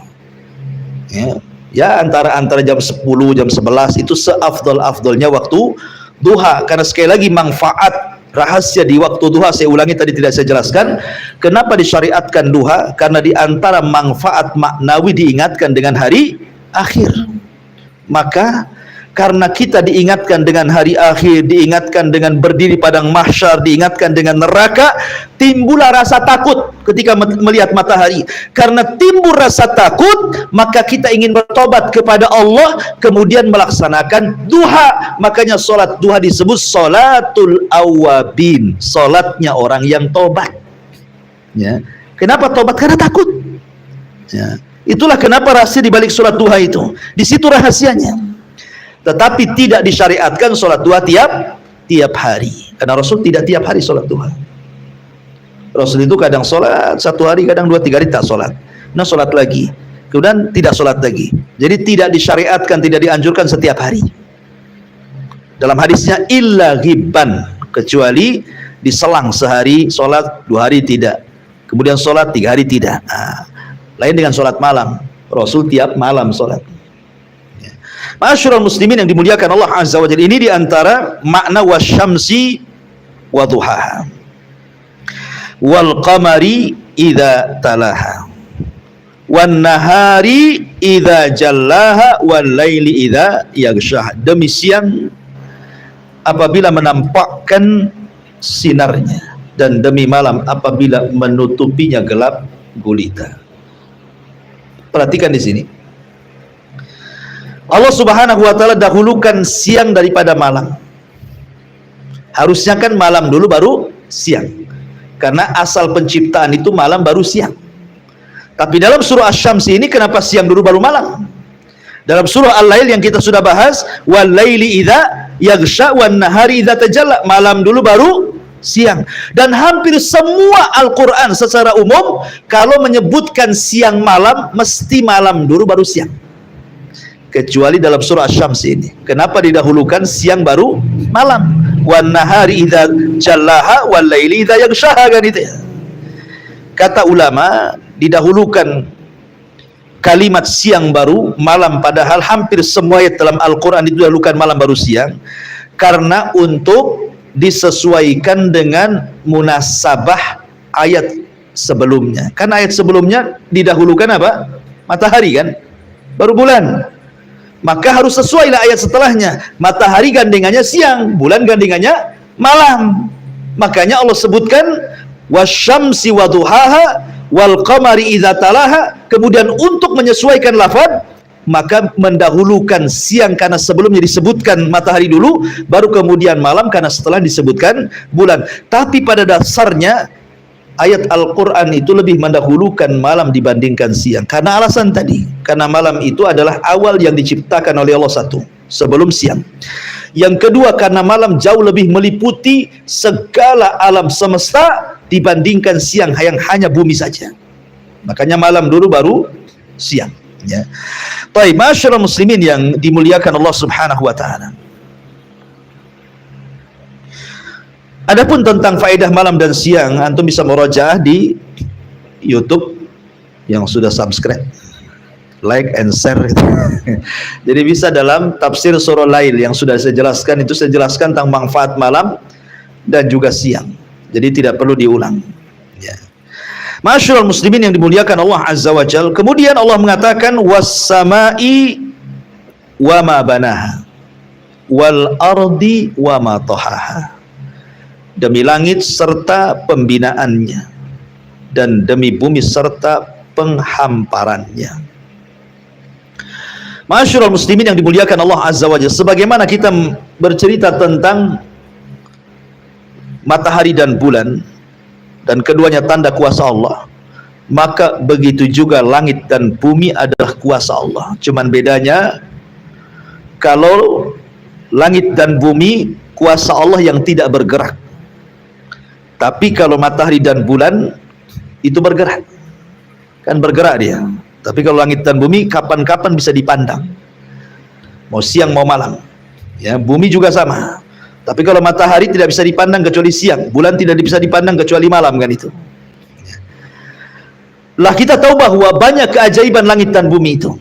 Ya antara jam 10, jam 11 itu seafdal-afdalnya waktu duha. Karena sekali lagi manfaat rahasia di waktu duha, saya ulangi tadi tidak saya jelaskan. Kenapa disyariatkan duha? Karena di antara manfaat maknawi diingatkan dengan hari akhir. Maka karena kita diingatkan dengan hari akhir, diingatkan dengan berdiri padang mahsyar, diingatkan dengan neraka, timbullah rasa takut ketika melihat matahari. Karena timbul rasa takut, maka kita ingin bertobat kepada Allah, kemudian melaksanakan duha. Makanya sholat duha disebut sholatul awabin, sholatnya orang yang tobat. Ya. Kenapa tobat? Karena takut. Ya. Itulah kenapa rahasia di balik sholat duha itu. Di situ rahasianya. Tetapi tidak disyariatkan sholat duha tiap hari, karena Rasul tidak tiap hari sholat duha. Rasul itu kadang sholat 1 hari, kadang 2-3 hari tak sholat, nah sholat lagi, kemudian tidak sholat lagi. Jadi tidak disyariatkan, tidak dianjurkan setiap hari. Dalam hadisnya illa ghibban, kecuali diselang sehari sholat, 2 hari tidak, kemudian sholat 3 hari tidak. Lain dengan sholat malam, Rasul tiap malam sholat. Ma'asyiral muslimin yang dimuliakan Allah Azza wa Jalla, ini diantara makna wasyamsi wa duhaha wal qamari idza talaha wan nahari idza jallaha wal laili idza yaghshaha. Demi siang apabila menampakkan sinarnya, dan demi malam apabila menutupinya gelap gulita. Perhatikan di sini. Allah Subhanahu wa taala dahulukan siang daripada malam. Harusnya kan malam dulu baru siang. Karena asal penciptaan itu malam baru siang. Tapi dalam surah Asy-Syams ini kenapa siang dulu baru malam? Dalam surah Al-Lail yang kita sudah bahas, wal laili idza yaghsha wan nahari idza tajalla, malam dulu baru siang. Dan hampir semua Al-Qur'an secara umum kalau menyebutkan siang malam mesti malam dulu baru siang. Kecuali dalam surah Asy-Syams ini. Kenapa didahulukan siang baru malam? Wan nahari idza jallaha wal laili idza yaghshaha, kan itu ya. Kata ulama, didahulukan kalimat siang baru malam, padahal hampir semua ayat dalam Al-Qur'an didahulukan malam baru siang, karena untuk disesuaikan dengan munasabah ayat sebelumnya. Kan ayat sebelumnya didahulukan apa? Matahari kan? Baru bulan. Maka harus sesuai lah ayat setelahnya. Matahari gandengannya siang, bulan gandengannya malam. Makanya Allah sebutkan wasyamsi waduhaha wal qamari idza talaha. Kemudian untuk menyesuaikan lafaz, maka mendahulukan siang karena sebelumnya disebutkan matahari dulu, baru kemudian malam karena setelah disebutkan bulan. Tapi pada dasarnya ayat Al-Quran itu lebih mendahulukan malam dibandingkan siang. Karena alasan tadi, karena malam itu adalah awal yang diciptakan oleh Allah satu, sebelum siang. Yang kedua, karena malam jauh lebih meliputi segala alam semesta dibandingkan siang yang hanya bumi saja. Makanya malam dulu baru siang. Ya. Baik, masyaallah muslimin yang dimuliakan Allah Subhanahu wa taala. Adapun tentang faedah malam dan siang, antum bisa murajaah di YouTube yang sudah subscribe, like and share gitu. Jadi bisa dalam tafsir surah Lail yang sudah saya jelaskan, itu saya jelaskan tentang manfaat malam dan juga siang. Jadi tidak perlu diulang. Ya. Ma'asyiral muslimin yang dimuliakan Allah Azza wa Jalla. Kemudian Allah mengatakan was-sama'i wa ma banaha wal ardi wa ma tahaha. Demi langit serta pembinaannya, dan demi bumi serta penghamparannya. Ma'asyiral muslimin yang dimuliakan Allah Azza wa Jalla, sebagaimana kita bercerita tentang matahari dan bulan, dan keduanya tanda kuasa Allah, maka begitu juga langit dan bumi adalah kuasa Allah. Cuman bedanya, kalau langit dan bumi kuasa Allah yang tidak bergerak, tapi kalau matahari dan bulan itu bergerak, kan bergerak dia. Tapi kalau langit dan bumi kapan-kapan bisa dipandang, mau siang mau malam. Ya, bumi juga sama. Tapi kalau matahari tidak bisa dipandang kecuali siang, bulan tidak bisa dipandang kecuali malam, kan itu. Lah kita tahu bahwa banyak keajaiban langit dan bumi itu.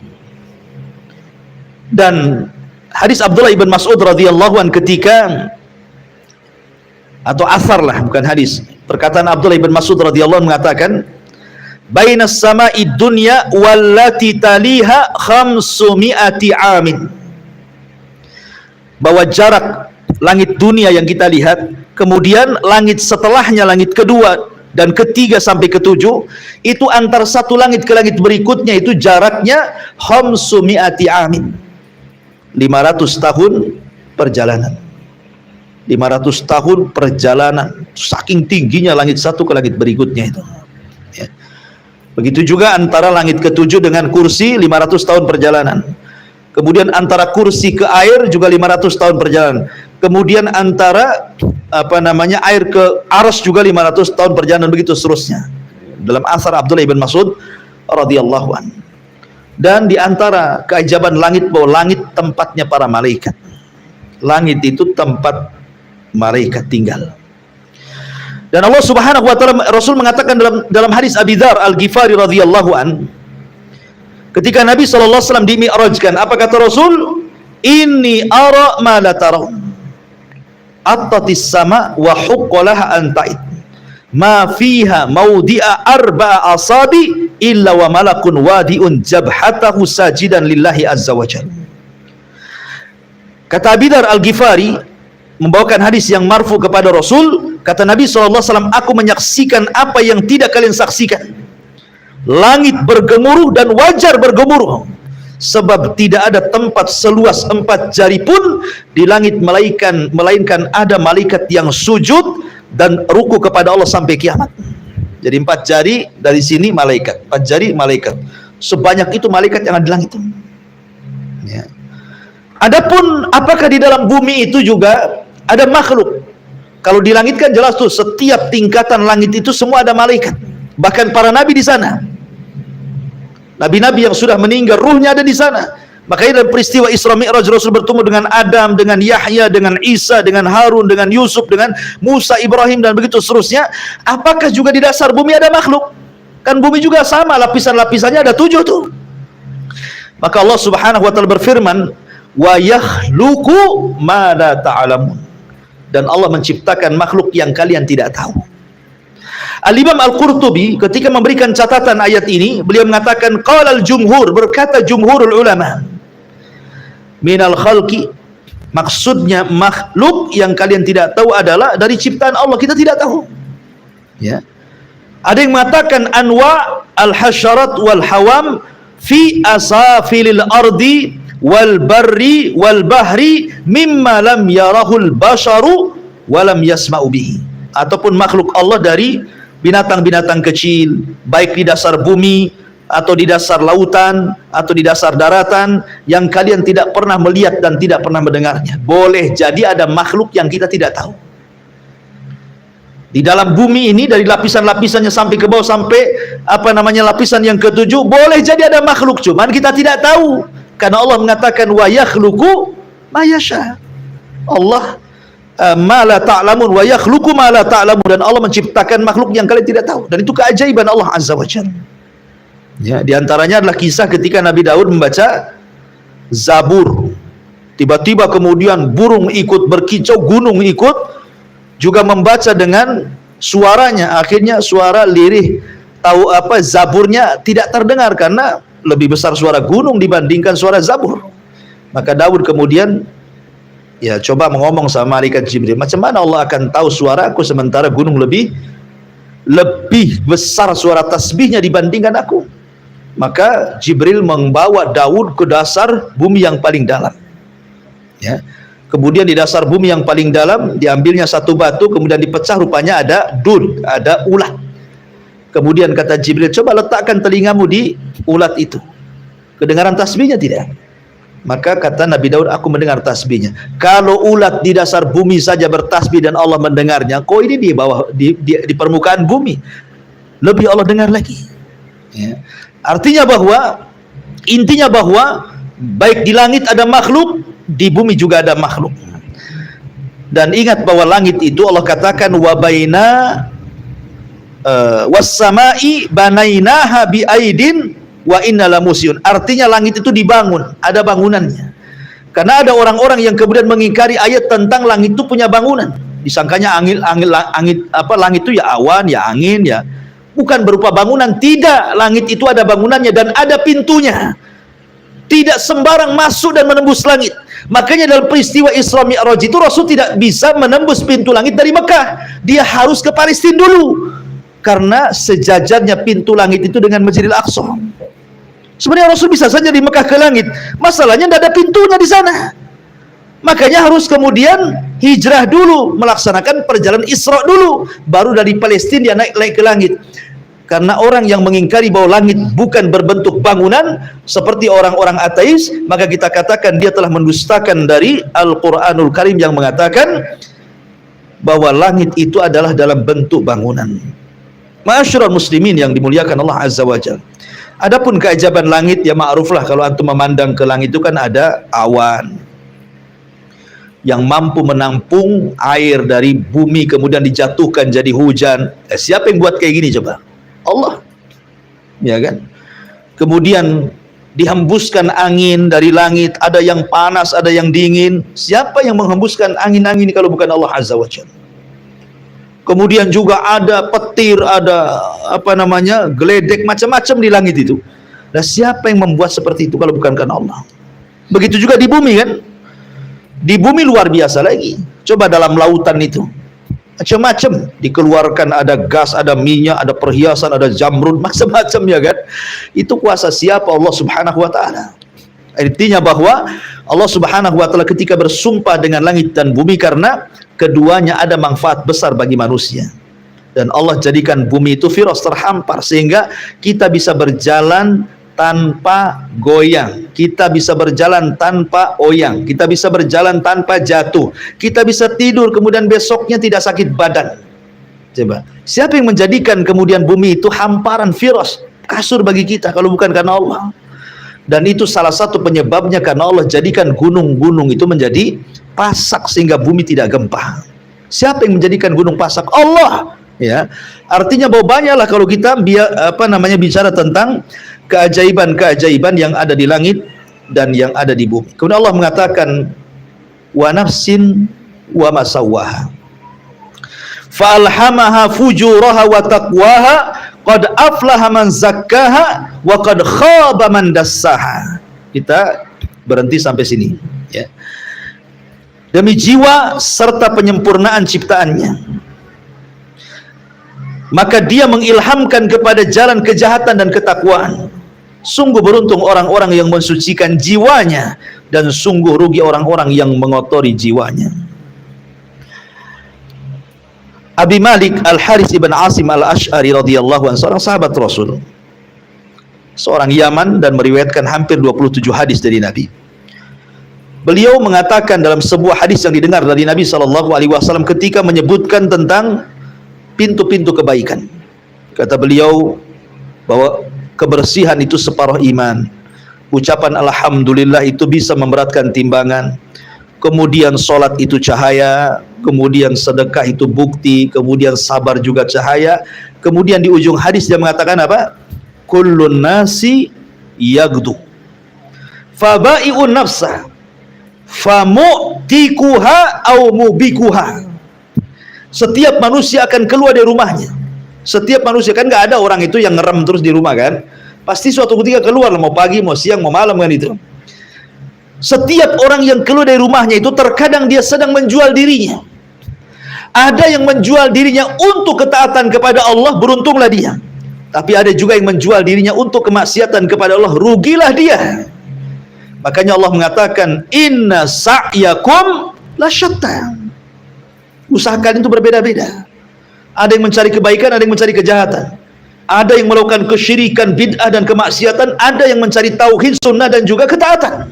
Dan hadis Abdullah ibn Mas'ud radhiyallahu an ketika, atau asar lah, bukan hadis, perkataan Abdullah ibn Mas'ud radhiyallahu an mengatakan, bainas sama'i dunya wallati taliha 500 amin, bahwa jarak langit dunia yang kita lihat, kemudian langit setelahnya, langit kedua dan ketiga sampai ketujuh, itu antar satu langit ke langit berikutnya itu jaraknya 500 amin, 500 tahun perjalanan. 500 tahun perjalanan, saking tingginya langit satu ke langit berikutnya itu. Ya. Begitu juga antara langit ketujuh dengan kursi 500 tahun perjalanan. Kemudian antara kursi ke air juga 500 tahun perjalanan. Kemudian antara air ke arsy juga 500 tahun perjalanan, begitu seterusnya. Dalam asar Abdullah ibn Mas'ud radhiyallahu an. Dan di antara keajaiban langit, bahwa langit tempatnya para malaikat. Langit itu tempat malaikat tinggal. Dan Allah Subhanahu wa taala, Rasul mengatakan dalam hadis Abi Dzar Al-Ghifari radhiyallahu an, ketika Nabi sallallahu alaihi wasallam dimi'rajkan, apa kata Rasul? Inni ara ma la tarawun, attatis sama wa huqqalaha anta'id, ma fiha mawdi'a arba'a asabi illa wa malakun wadi'un jabhatahu sajidan lillahi azza wa jalla. Kata Abi Dzar Al-Ghifari membawakan hadis yang marfu kepada Rasul, kata Nabi SAW, aku menyaksikan apa yang tidak kalian saksikan. Langit bergemuruh dan wajar bergemuruh, sebab tidak ada tempat seluas 4 jari pun di langit melainkan ada malaikat yang sujud dan ruku kepada Allah sampai kiamat. Jadi 4 jari dari sini malaikat, 4 jari malaikat, sebanyak itu malaikat yang ada di langit. Ya. Adapun apakah di dalam bumi itu juga ada makhluk? Kalau di langit kan jelas tuh, setiap tingkatan langit itu semua ada malaikat. Bahkan para nabi di sana. Nabi-nabi yang sudah meninggal, ruhnya ada di sana. Makanya dalam peristiwa Isra Mi'raj, Rasul bertemu dengan Adam, dengan Yahya, dengan Isa, dengan Harun, dengan Yusuf, dengan Musa, Ibrahim, dan begitu seterusnya. Apakah juga di dasar bumi ada makhluk? Kan bumi juga sama, lapisan-lapisannya ada 7 tuh. Maka Allah Subhanahu wa taala berfirman, wa yakhluqu ma la ta'lamun, dan Allah menciptakan makhluk yang kalian tidak tahu. Al-Imam Al-Qurtubi ketika memberikan catatan ayat ini, beliau mengatakan qala al-jumhur, berkata jumhurul ulama, minal khalqi, maksudnya makhluk yang kalian tidak tahu adalah dari ciptaan Allah, kita tidak tahu. Ya. Ada yang mengatakan anwa al-hasyarat wal hawam fi asafilil ardi wal barri wal bahri mimma lam yarahul basharu wa lam yasma'u bihi, ataupun makhluk Allah dari binatang-binatang kecil, baik di dasar bumi atau di dasar lautan atau di dasar daratan, yang kalian tidak pernah melihat dan tidak pernah mendengarnya. Boleh jadi ada makhluk yang kita tidak tahu. Di dalam bumi ini, dari lapisan-lapisannya sampai ke bawah, sampai lapisan yang ke-7, boleh jadi ada makhluk, cuman kita tidak tahu. Karena Allah mengatakan wa yakhluqu ma yasha. Allah ma la ta'lamun wa yakhluqu ma la ta'lamun, dan Allah menciptakan makhluk yang kalian tidak tahu, dan itu keajaiban Allah Azza wa Jalla. Ya, di antaranya adalah kisah ketika Nabi Daud membaca Zabur. Tiba-tiba kemudian burung ikut berkicau, gunung ikut juga membaca dengan suaranya. Akhirnya suara lirih Zaburnya tidak terdengar karena lebih besar suara gunung dibandingkan suara Zabur. Maka Daud kemudian coba ngomong sama malaikat Jibril, macam mana Allah akan tahu suaraku sementara gunung lebih besar suara tasbihnya dibandingkan aku. Maka Jibril membawa Daud ke dasar bumi yang paling dalam. Ya. Kemudian di dasar bumi yang paling dalam diambilnya satu batu, kemudian dipecah, rupanya ada dud, ada ulat. Kemudian kata Jibril, coba letakkan telingamu di ulat itu. Kedengaran tasbihnya tidak? Maka kata Nabi Daud, aku mendengar tasbihnya. Kalau ulat di dasar bumi saja bertasbih dan Allah mendengarnya, kok ini di bawah di permukaan bumi lebih Allah dengar lagi. Ya. Intinya bahwa baik di langit ada makhluk, di bumi juga ada makhluk. Dan ingat bahwa langit itu Allah katakan wabaina was-sama'i banainaha biaidin wa inna lamusyun. Artinya langit itu dibangun, ada bangunannya. Karena ada orang-orang yang kemudian mengingkari ayat tentang langit itu punya bangunan. Disangkanya langit itu ya awan, ya angin, ya bukan berupa bangunan. Tidak, langit itu ada bangunannya dan ada pintunya. Tidak sembarang masuk dan menembus langit. Makanya dalam peristiwa Isra Mi'raj itu Rasul tidak bisa menembus pintu langit dari Mekah. Dia harus ke Palestina dulu. Karena sejajarnya pintu langit itu dengan Masjidil Aqsa. Sebenarnya Rasul bisa saja di Mekah ke langit. Masalahnya tidak ada pintunya di sana. Makanya harus kemudian hijrah dulu, melaksanakan perjalanan Isra dulu, baru dari Palestina dia naik ke langit. Karena orang yang mengingkari bahwa langit bukan berbentuk bangunan seperti orang-orang ateis, maka kita katakan dia telah mendustakan dari Al-Qur'anul Karim yang mengatakan bahwa langit itu adalah dalam bentuk bangunan. Ma'asyiral muslimin yang dimuliakan Allah Azza wa Jalla. Adapun keajaban langit, ya ma'ruflah kalau antum memandang ke langit itu kan ada awan yang mampu menampung air dari bumi kemudian dijatuhkan jadi hujan. Siapa yang buat kayak gini coba? Allah. Ya kan? Kemudian dihembuskan angin dari langit, ada yang panas, ada yang dingin. Siapa yang menghembuskan angin-angin kalau bukan Allah Azza wa Jalla? Kemudian juga ada petir, ada geledek, macam-macam di langit itu. Nah, siapa yang membuat seperti itu kalau bukan karena Allah? Begitu juga di bumi kan? Di bumi luar biasa lagi. Coba dalam lautan itu. Macam-macam dikeluarkan, ada gas, ada minyak, ada perhiasan, ada jamrud, macam-macam ya kan. Itu kuasa siapa? Allah Subhanahu wa taala. Artinya bahwa Allah Subhanahu wa taala ketika bersumpah dengan langit dan bumi karena keduanya ada manfaat besar bagi manusia. Dan Allah jadikan bumi itu firas, terhampar, sehingga kita bisa berjalan tanpa goyang, kita bisa berjalan tanpa oyang, kita bisa berjalan tanpa jatuh, kita bisa tidur kemudian besoknya tidak sakit badan. Coba, siapa yang menjadikan kemudian bumi itu hamparan, firas, kasur bagi kita kalau bukan karena Allah? Dan itu salah satu penyebabnya karena Allah jadikan gunung-gunung itu menjadi pasak sehingga bumi tidak gempa. Siapa yang menjadikan gunung pasak? Allah. Ya, artinya bahwa banyaklah kalau kita bicara tentang keajaiban-keajaiban yang ada di langit dan yang ada di bumi. Kemudian Allah mengatakan wa nafsin wa ma sawwaha fa alhamaha fujuraha wa taqwaha qad aflaha man zakkaha wa qad khaba man dassaha. Kita berhenti sampai sini ya. Demi jiwa serta penyempurnaan ciptaannya, maka dia mengilhamkan kepada jalan kejahatan dan ketakwaan. Sungguh beruntung orang-orang yang mensucikan jiwanya, dan sungguh rugi orang-orang yang mengotori jiwanya. Abi Malik Al-Harits ibn Asim Al-Ash'ari radhiyallahu anhu, seorang sahabat Rasul, seorang Yaman, dan meriwayatkan hampir 27 hadis dari Nabi. Beliau mengatakan dalam sebuah hadis yang didengar dari Nabi SAW ketika menyebutkan tentang pintu-pintu kebaikan. Kata beliau bahwa kebersihan itu separuh iman. Ucapan alhamdulillah itu bisa memberatkan timbangan. Kemudian solat itu cahaya. Kemudian sedekah itu bukti. Kemudian sabar juga cahaya. Kemudian di ujung hadis dia mengatakan apa? kullun nasi yagdu fabai'un nafsah famu'tikuha au mubikuha. Setiap manusia akan keluar dari rumahnya. Setiap manusia, kan nggak ada orang itu yang ngerem terus di rumah kan, pasti suatu ketika keluar, mau pagi, mau siang, mau malam kan itu. Setiap orang yang keluar dari rumahnya itu terkadang dia sedang menjual dirinya. Ada yang menjual dirinya untuk ketaatan kepada Allah, beruntunglah dia. Tapi ada juga yang menjual dirinya untuk kemaksiatan kepada Allah, rugilah dia. Makanya Allah mengatakan, inna sa'yakum lasyatta. Usaha kalian itu berbeda-beda. Ada yang mencari kebaikan, ada yang mencari kejahatan. Ada yang melakukan kesyirikan, bid'ah dan kemaksiatan, ada yang mencari tauhid, sunnah dan juga ketaatan.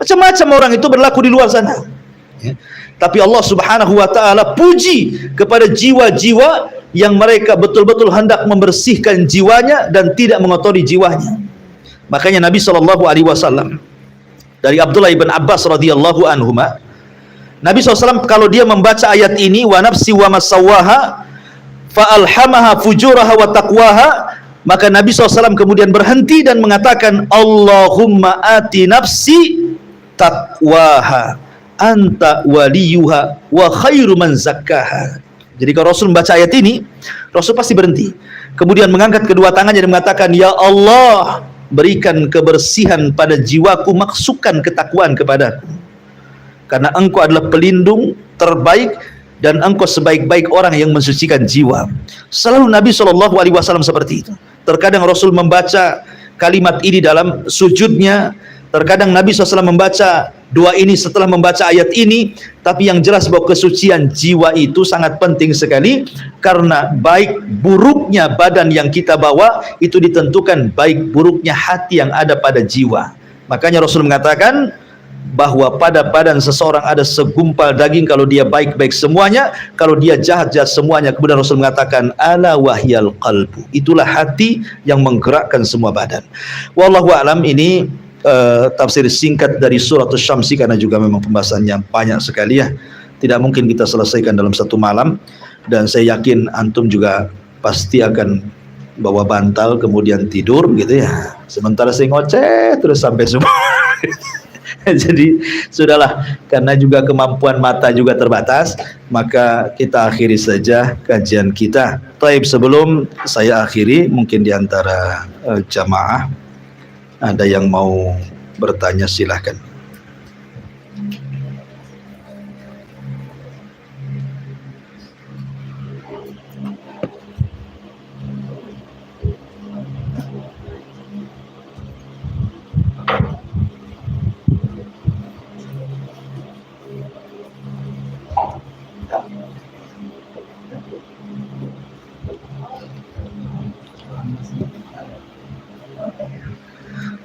Macam-macam orang itu berlaku di luar sana. Ya. Tapi Allah Subhanahu wa taala puji kepada jiwa-jiwa yang mereka betul-betul hendak membersihkan jiwanya dan tidak mengotori jiwanya. Makanya Nabi SAW dari Abdullah ibn Abbas radhiyallahu anhuma, Nabi SAW kalau dia membaca ayat ini, wa nafsi wa masawaha fa alhamaha fujuraha wa taqwaha, maka Nabi SAW kemudian berhenti dan mengatakan, Allahumma ati nafsi taqwaha anta waliyuha wa khairu man zakkaha. Jadi kalau Rasul membaca ayat ini, Rasul pasti berhenti, kemudian mengangkat kedua tangannya dan mengatakan, ya Allah, berikan kebersihan pada jiwaku, maksudkan ketakwaan kepadaku, karena engkau adalah pelindung terbaik dan engkau sebaik-baik orang yang mensucikan jiwa. Selalu Nabi SAW seperti itu. Terkadang Rasul membaca kalimat ini dalam sujudnya, terkadang Nabi SAW membaca doa ini setelah membaca ayat ini. Tapi yang jelas bahwa kesucian jiwa itu sangat penting sekali, karena baik buruknya badan yang kita bawa itu ditentukan baik buruknya hati yang ada pada jiwa. Makanya Rasul mengatakan bahwa pada badan seseorang ada segumpal daging, kalau dia baik-baik semuanya, kalau dia jahat-jahat semuanya. Kemudian Rasul mengatakan, ala wahyal qalbu, itulah hati yang menggerakkan semua badan. Wallahu a'lam. Ini tafsir singkat dari surat Asy-Syamsi, karena juga memang pembahasannya banyak sekali ya, tidak mungkin kita selesaikan dalam satu malam. Dan saya yakin antum juga pasti akan bawa bantal kemudian tidur gitu ya, sementara saya ngoceh terus sampai subuh. Jadi sudahlah, karena juga kemampuan mata juga terbatas, maka kita akhiri saja kajian kita. Taib, sebelum saya akhiri, mungkin di antara jamaah ada yang mau bertanya, silahkan.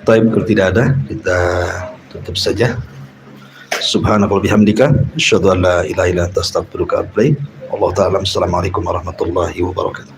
Taib, kalau tidak ada, kita tutup saja. Subhanallah bihamdika, asyhadu an la ilaha illa anta astaghfiruka wa atubu ilaik. Wallahu ta'ala. Assalamualaikum warahmatullahi wabarakatuh.